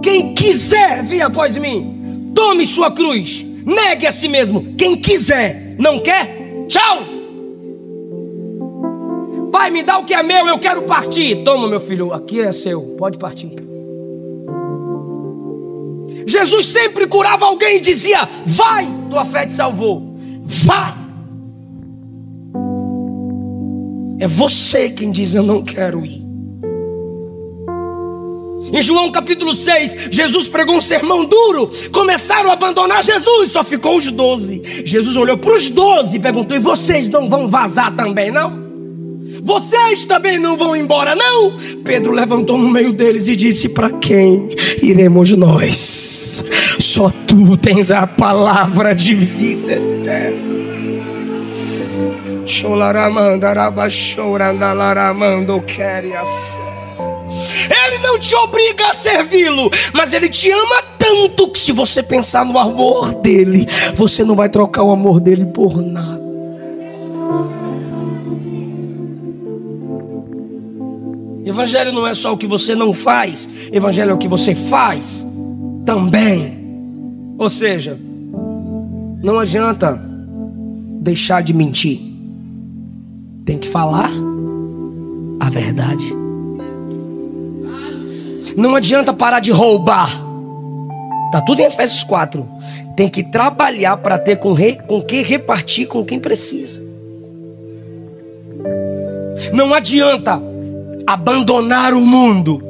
Quem quiser vir após mim, tome sua cruz, negue a si mesmo. Quem quiser, não quer? Tchau. Pai, me dá o que é meu, eu quero partir. Toma, meu filho, aqui é seu, pode partir. Jesus sempre curava alguém e dizia: vai, tua fé te salvou. Vai. É você quem diz: eu não quero ir. Em João capítulo 6, Jesus pregou um sermão duro. Começaram a abandonar Jesus, só ficou os 12. Jesus olhou para os 12 e perguntou: e vocês não vão vazar também não? Vocês também não vão embora não? Pedro levantou no meio deles e disse: para quem iremos nós? Só tu tens a palavra de vida eterna. Ele não te obriga a servi-lo, mas ele te ama tanto que se você pensar no amor dele, você não vai trocar o amor dele por nada. Evangelho não é só o que você não faz, evangelho é o que você faz também. Ou seja, não adianta deixar de mentir, tem que falar a verdade. Não adianta parar de roubar. Está tudo em Efésios 4. Tem que trabalhar para ter com quem repartir com quem precisa. Não adianta abandonar o mundo.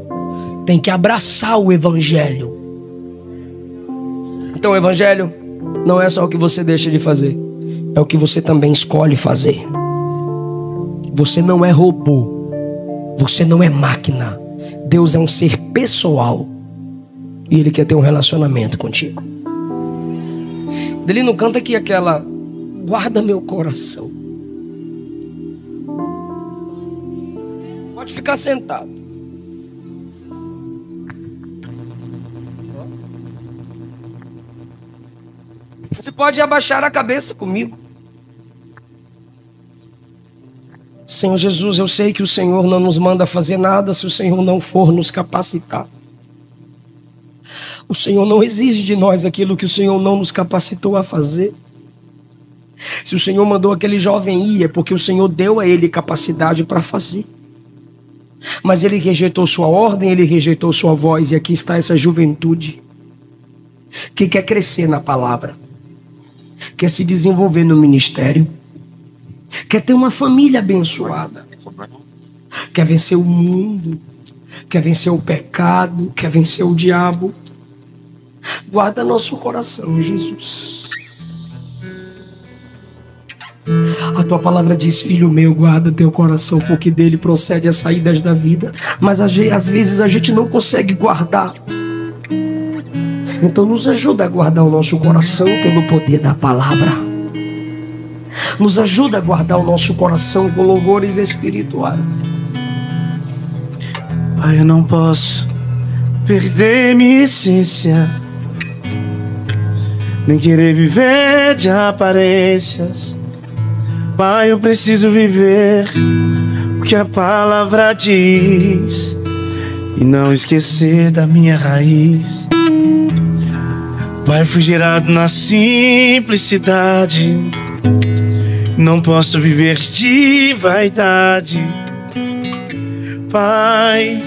Tem que abraçar o evangelho. Então o evangelho não é só o que você deixa de fazer, é o que você também escolhe fazer. Você não é robô, você não é máquina. Deus é um ser pessoal e Ele quer ter um relacionamento contigo. Ele não canta aqui aquela: guarda meu coração. Pode ficar sentado. Você pode abaixar a cabeça comigo. Senhor Jesus, eu sei que o Senhor não nos manda fazer nada se o Senhor não for nos capacitar. O Senhor não exige de nós aquilo que o Senhor não nos capacitou a fazer. Se o Senhor mandou aquele jovem ir, é porque o Senhor deu a ele capacidade para fazer. Mas ele rejeitou sua ordem, ele rejeitou sua voz, e aqui está essa juventude que quer crescer na palavra, quer se desenvolver no ministério, quer ter uma família abençoada, quer vencer o mundo, quer vencer o pecado, quer vencer o diabo. Guarda nosso coração, Jesus. A tua palavra diz: filho meu, guarda teu coração, porque dele procede as saídas da vida. Mas às vezes a gente não consegue guardar. Então nos ajuda a guardar o nosso coração pelo poder da palavra. Nos ajuda a guardar o nosso coração com louvores espirituais. Pai, eu não posso perder minha essência, nem querer viver de aparências. Pai, eu preciso viver o que a palavra diz e não esquecer da minha raiz. Pai, fui gerado na simplicidade, não posso viver de vaidade. Pai,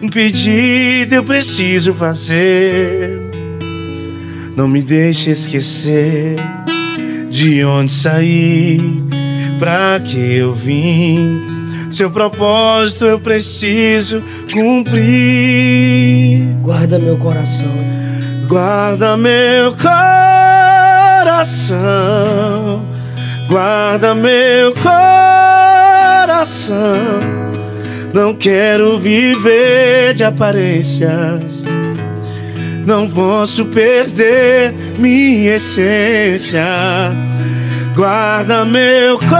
Um pedido eu preciso fazer. Não me deixe esquecer de onde saí, pra que eu vim. Seu propósito eu preciso cumprir. Guarda meu coração. Guarda meu coração. Guarda meu coração. Não quero viver de aparências. Não posso perder minha essência. Guarda meu coração.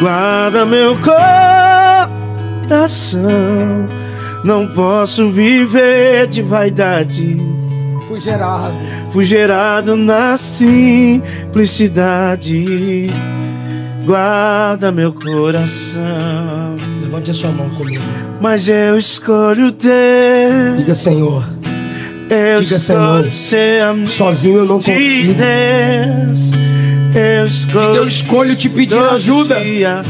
Guarda meu coração. Não posso viver de vaidade. Fui gerado na simplicidade. Guarda meu coração. Levante a sua mão comigo. Mas eu escolho ter. Diga, Senhor. Eu Diga, escolho Senhor. ser amigo Sozinho eu não consigo. de Deus. Eu escolho te pedir todo ajuda. dia.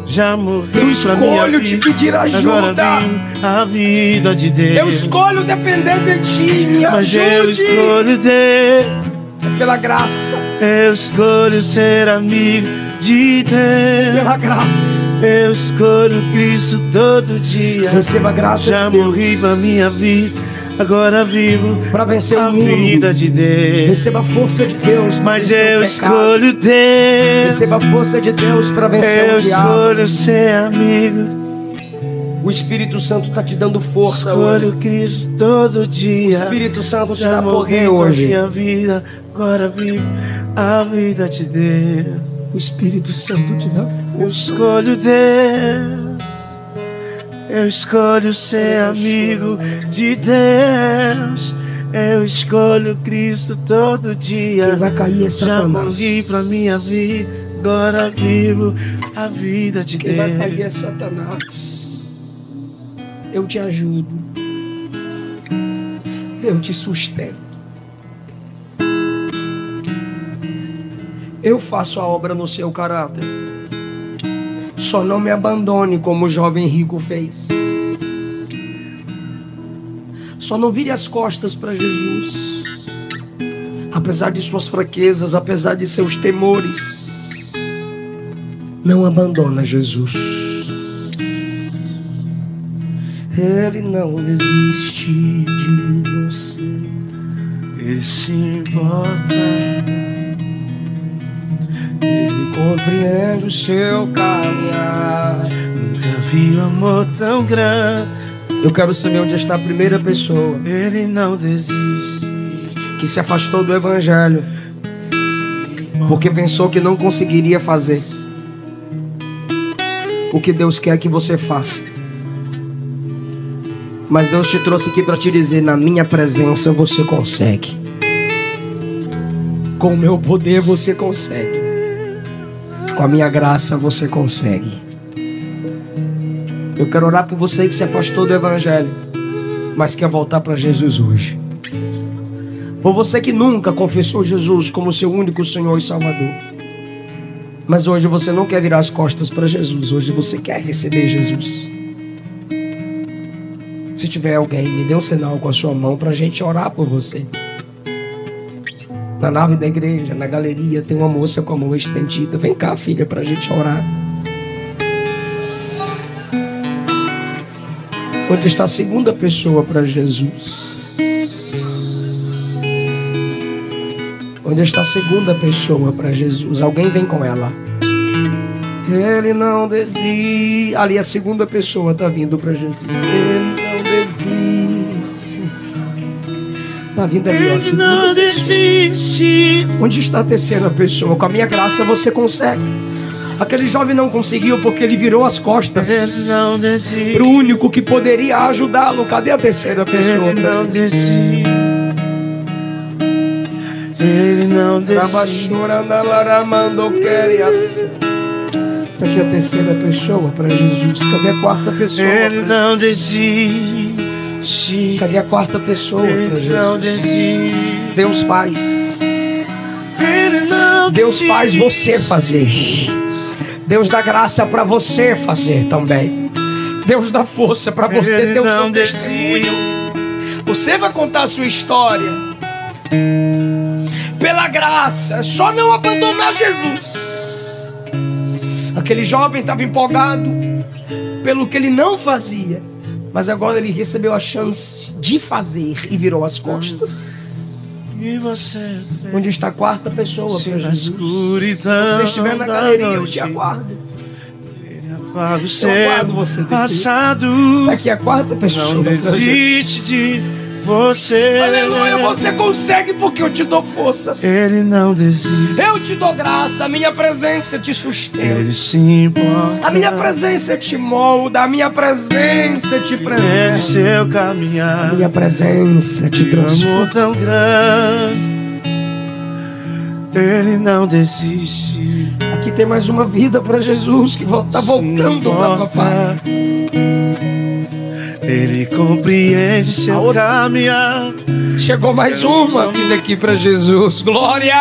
Já morri Eu pra minha escolho te vida. pedir ajuda. Agora vivo a vida de Deus. Eu escolho depender de ti. Me Mas ajude. eu escolho ter. Pela graça. Eu escolho ser amigo de Deus. Pela graça. Eu escolho Cristo todo dia. Receba a graça Já de Deus. morri pra minha vida. Agora vivo Para vencer a o mundo. vida de Deus. Receba a força de Deus para Mas vencer eu o pecado. escolho Deus. Receba a força de Deus para vencer Eu o diabo. escolho ser amigo. O Espírito Santo está te dando força Escolho hoje. Cristo todo O dia. Espírito Santo te Já dá morri poder pra hoje. minha vida. Agora vivo a vida de Deus. O Espírito Santo te dá Eu força. escolho Deus. Eu escolho ser amigo de Deus. Eu escolho Cristo todo dia. Quem vai cair é Já Satanás. morri pra minha vida. Agora vivo a vida de Quem vai cair é Deus. Satanás. Eu te ajudo. Eu te sustento. Eu faço a obra no seu caráter. Só não me abandone como o jovem rico fez. Só não vire as costas para Jesus. Apesar de suas fraquezas, apesar de seus temores, não abandona Jesus. Ele não desiste de você. Ele se importa. Ele compreende o seu caminhar. Nunca vi um amor tão grande. Eu quero saber onde está a primeira pessoa Ele não desiste. que se afastou do Evangelho porque pensou que não conseguiria fazer o que Deus quer que você faça. Mas Deus te trouxe aqui para te dizer: na minha presença você consegue. Com o meu poder você consegue. Com a minha graça você consegue. Eu quero orar por você que se afastou do Evangelho, mas quer voltar para Jesus hoje. Por você que nunca confessou Jesus como seu único Senhor e Salvador, mas hoje você não quer virar as costas para Jesus. Hoje você quer receber Jesus. Se tiver alguém, me dê um sinal com a sua mão para a gente orar por você. Na nave da igreja, na galeria, tem uma moça com a mão estendida. Vem cá, filha, para a gente orar. Onde está a segunda pessoa para Jesus? Onde está a segunda pessoa para Jesus? Alguém vem com ela. Ele não desiste. Ali a segunda pessoa está vindo para Jesus. Ele não desiste. Está vindo ali, ó. Ele não desiste. Onde está a terceira pessoa? Com a minha graça você consegue. Aquele jovem não conseguiu porque ele virou as costas Ele não desiste. para o único que poderia ajudá-lo. Cadê a terceira pessoa? Ele não desiste. Ele não desiste. Tá aqui a terceira pessoa para Jesus. Cadê a quarta pessoa? Ele não desiste. Cadê a quarta pessoa para Ele não Jesus? desiste. Deus faz. Ele não Deus desiste. faz você fazer. Deus dá graça para você fazer também. Deus dá força para você Ele ter o seu não testemunho. Você vai contar a sua história. Pela graça, é só não abandonar Jesus. Aquele jovem estava empolgado pelo que ele não fazia, mas agora ele recebeu a chance de fazer e virou as costas. E você Onde está a quarta pessoa para na Jesus? escuridão Se você estiver na da galeria, eu noite, te aguardo. apaga o seu aguardo você descer. passado. Tá aqui a quarta pessoa. Não pra Jesus. desiste de você. Aleluia, você consegue porque eu te dou forças. Ele não desiste. Eu te dou graça, a minha presença te sustenta. Ele se importa. A minha presença te molda, a minha presença te Ele preserva. seu A caminhar. minha presença te transforma. Amor tão grande. Ele não desiste. Aqui tem mais uma vida para Jesus que está voltando para papai. Ele compreende seu caminhar. Chegou mais uma vida aqui para Jesus. Glória!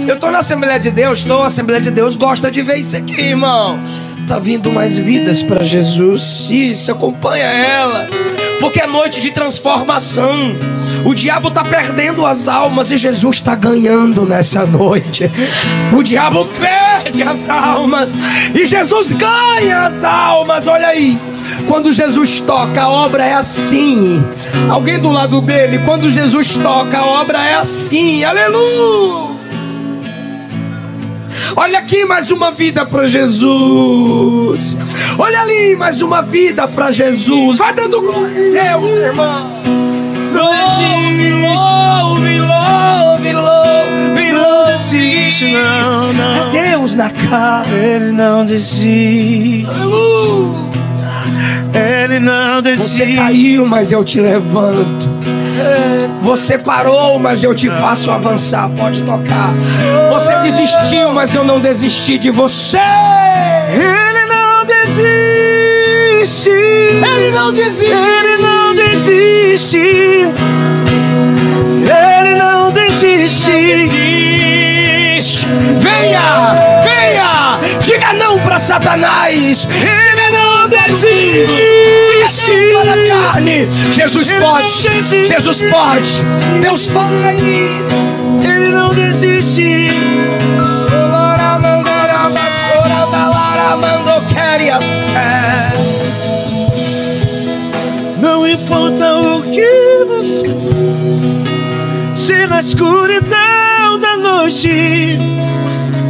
Eu estou na Assembleia de Deus, a Assembleia de Deus gosta de ver isso aqui, irmão. Tá vindo mais vidas para Jesus. Isso, acompanha ela. Porque é noite de transformação. O diabo está perdendo as almas e Jesus está ganhando nessa noite. O diabo perde as almas e Jesus ganha as almas. Olha aí, quando Jesus toca, a obra é assim. Alguém do lado dele, quando Jesus toca, a obra é assim. Aleluia! Olha aqui, mais uma vida para Jesus. Olha ali, mais uma vida para Jesus. Vai dando glória a Deus, irmão. Não desiste, não, não. É Deus na cara. Ele não desiste. Aleluia. Ele não Você desiste. caiu, mas eu te levanto. Você parou, mas eu te faço avançar. Pode tocar. Você desistiu, mas eu não desisti de você. Ele não desiste. Ele não desiste. Ele não desiste. Ele não desiste. Venha, venha. Diga não para Satanás. Ele não desiste. Para a carne. Jesus pode. Jesus pode. Deus faz. Ele não desiste. Não importa o que você faz, se na escuridão da noite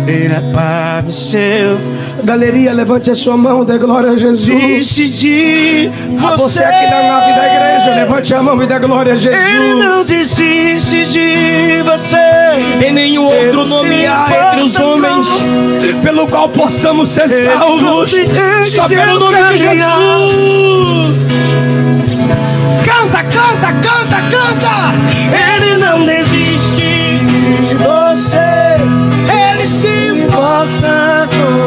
ele apaga o seu. Galeria, levante a sua mão, dê glória a Jesus. Desiste de Você aqui na nave da igreja, levante a mão e dê glória a Jesus. Ele não desiste de você. Em nenhum outro Ele nome se há entre os importa homens pelo qual possamos ser Ele salvos. compreende Só pelo teu nome de caminhar. Jesus. Canta, canta, canta, canta. Ele não desiste de você. Ele se Importa com.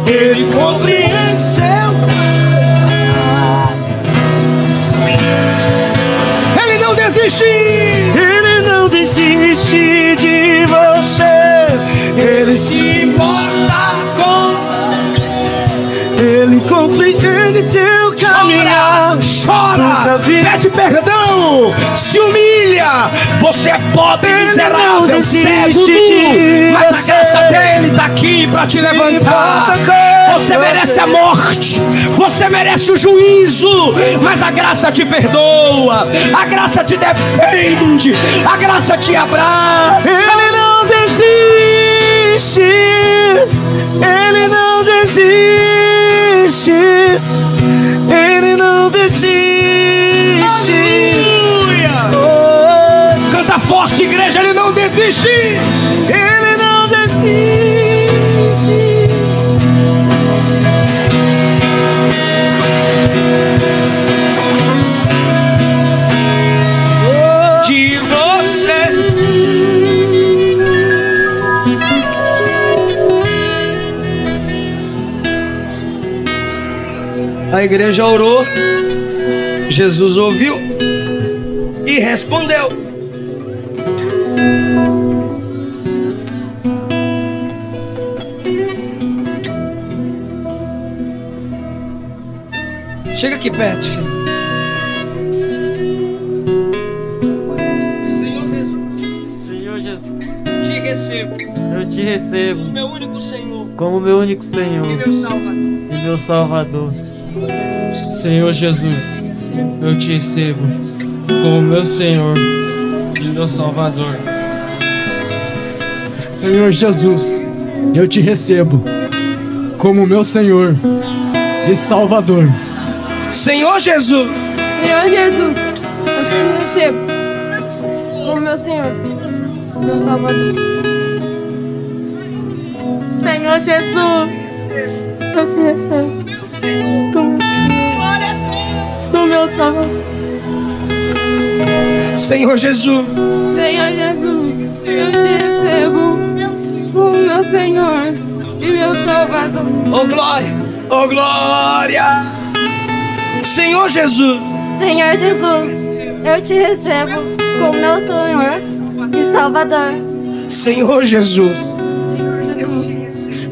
Ele compreende seu. Ele não desiste. Ele não desiste de você. Ele se importa com. Ele compreende teu caminhar. Chora, pede perdão, se humilha. Você é pobre, miserável, cego, nu, mas a graça dele está aqui para te levantar. Você merece a morte, você merece o juízo, mas a graça te perdoa, a graça te defende, a graça te abraça. Ele não desiste. Ele não desiste. Ele não desiste. Aleluia! Canta forte, igreja, ele não desiste. Ele não desiste. De você. A igreja orou, Jesus ouviu e respondeu. Chega aqui perto, filho. Senhor Jesus, Te recebo eu te recebo como meu único Senhor como meu único Senhor e meu Salvador. e meu Salvador. Senhor Jesus, eu te recebo como meu Senhor e meu Salvador. Senhor Jesus, eu te recebo como meu Senhor e Salvador. Senhor Jesus, Senhor Jesus, eu te recebo como meu Senhor, meu Salvador. Senhor Jesus, eu te recebo como meu Salvador. Senhor Jesus, Senhor Jesus, eu te recebo como meu Senhor e meu Salvador. oh glória, oh glória. Senhor Jesus, Senhor Jesus, eu te recebo como meu Senhor e Salvador. Senhor Jesus,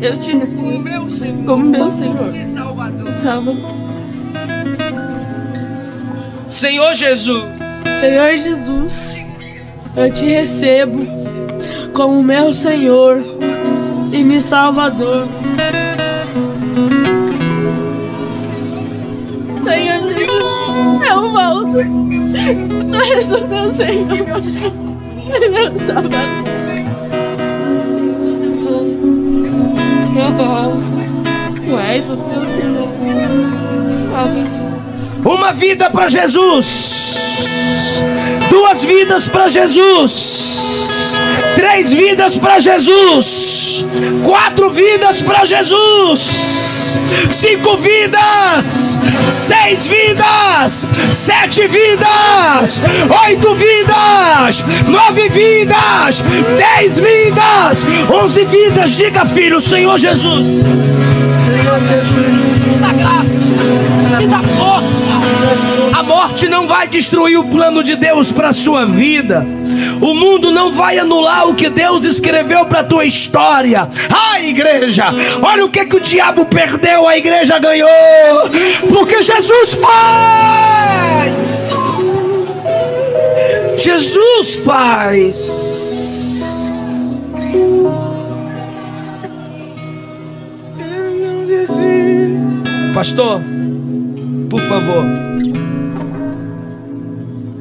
Eu te recebo como meu Senhor e Salvador. Senhor Jesus, Senhor Jesus, eu te recebo como meu Senhor e meu Salvador. Senhor Jesus, eu volto. Tu és o meu Senhor e meu Salvador. Jesus, eu volto. Tu és o meu Senhor e Salvador. uma vida para Jesus, 2 vidas para Jesus, 3 vidas para Jesus, 4 vidas para Jesus, 5 vidas, 6 vidas, 7 vidas, 8 vidas, 9 vidas, 10 vidas, 11 vidas. Diga, filho, Senhor Jesus. Senhor Jesus, me dá graça, me dá força. A morte não vai destruir o plano de Deus para a sua vida. O mundo não vai anular o que Deus escreveu para a tua história. Ah, igreja, olha o que o diabo perdeu, a igreja ganhou. Porque Jesus faz. Jesus faz. Pastor, por favor.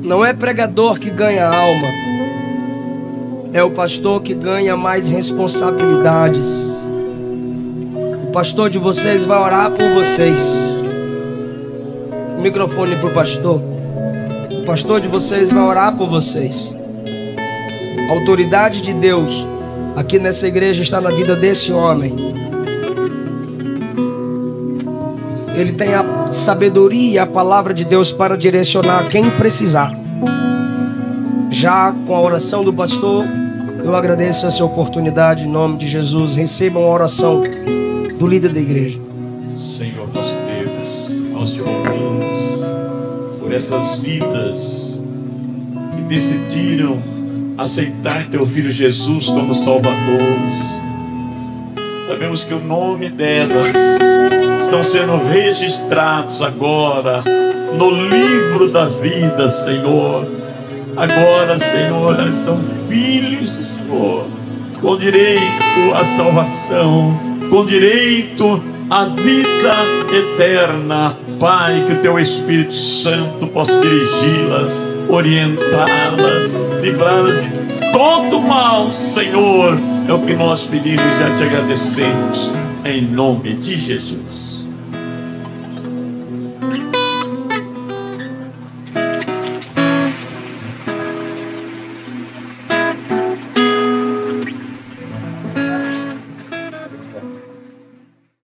Não é pregador que ganha alma, é o pastor que ganha mais responsabilidades. O pastor de vocês vai orar por vocês. O microfone para o pastor. O pastor de vocês vai orar por vocês. A autoridade de Deus aqui nessa igreja está na vida desse homem. Ele tem a sabedoria e a palavra de Deus para direcionar quem precisar. Já com a oração do pastor, eu agradeço essa oportunidade em nome de Jesus. Recebam a oração do líder da igreja. Senhor nosso Deus, nós te louvamos por essas vidas que decidiram aceitar teu filho Jesus como Salvador. Sabemos que o nome delas estão sendo registrados agora no livro da vida, Senhor. Agora, Senhor, elas são filhos do Senhor, com direito à salvação, com direito à vida eterna. Pai, que o teu Espírito Santo possa dirigi-las, orientá-las, livrá-las de todo mal, Senhor. É o que nós pedimos e te agradecemos, em nome de Jesus.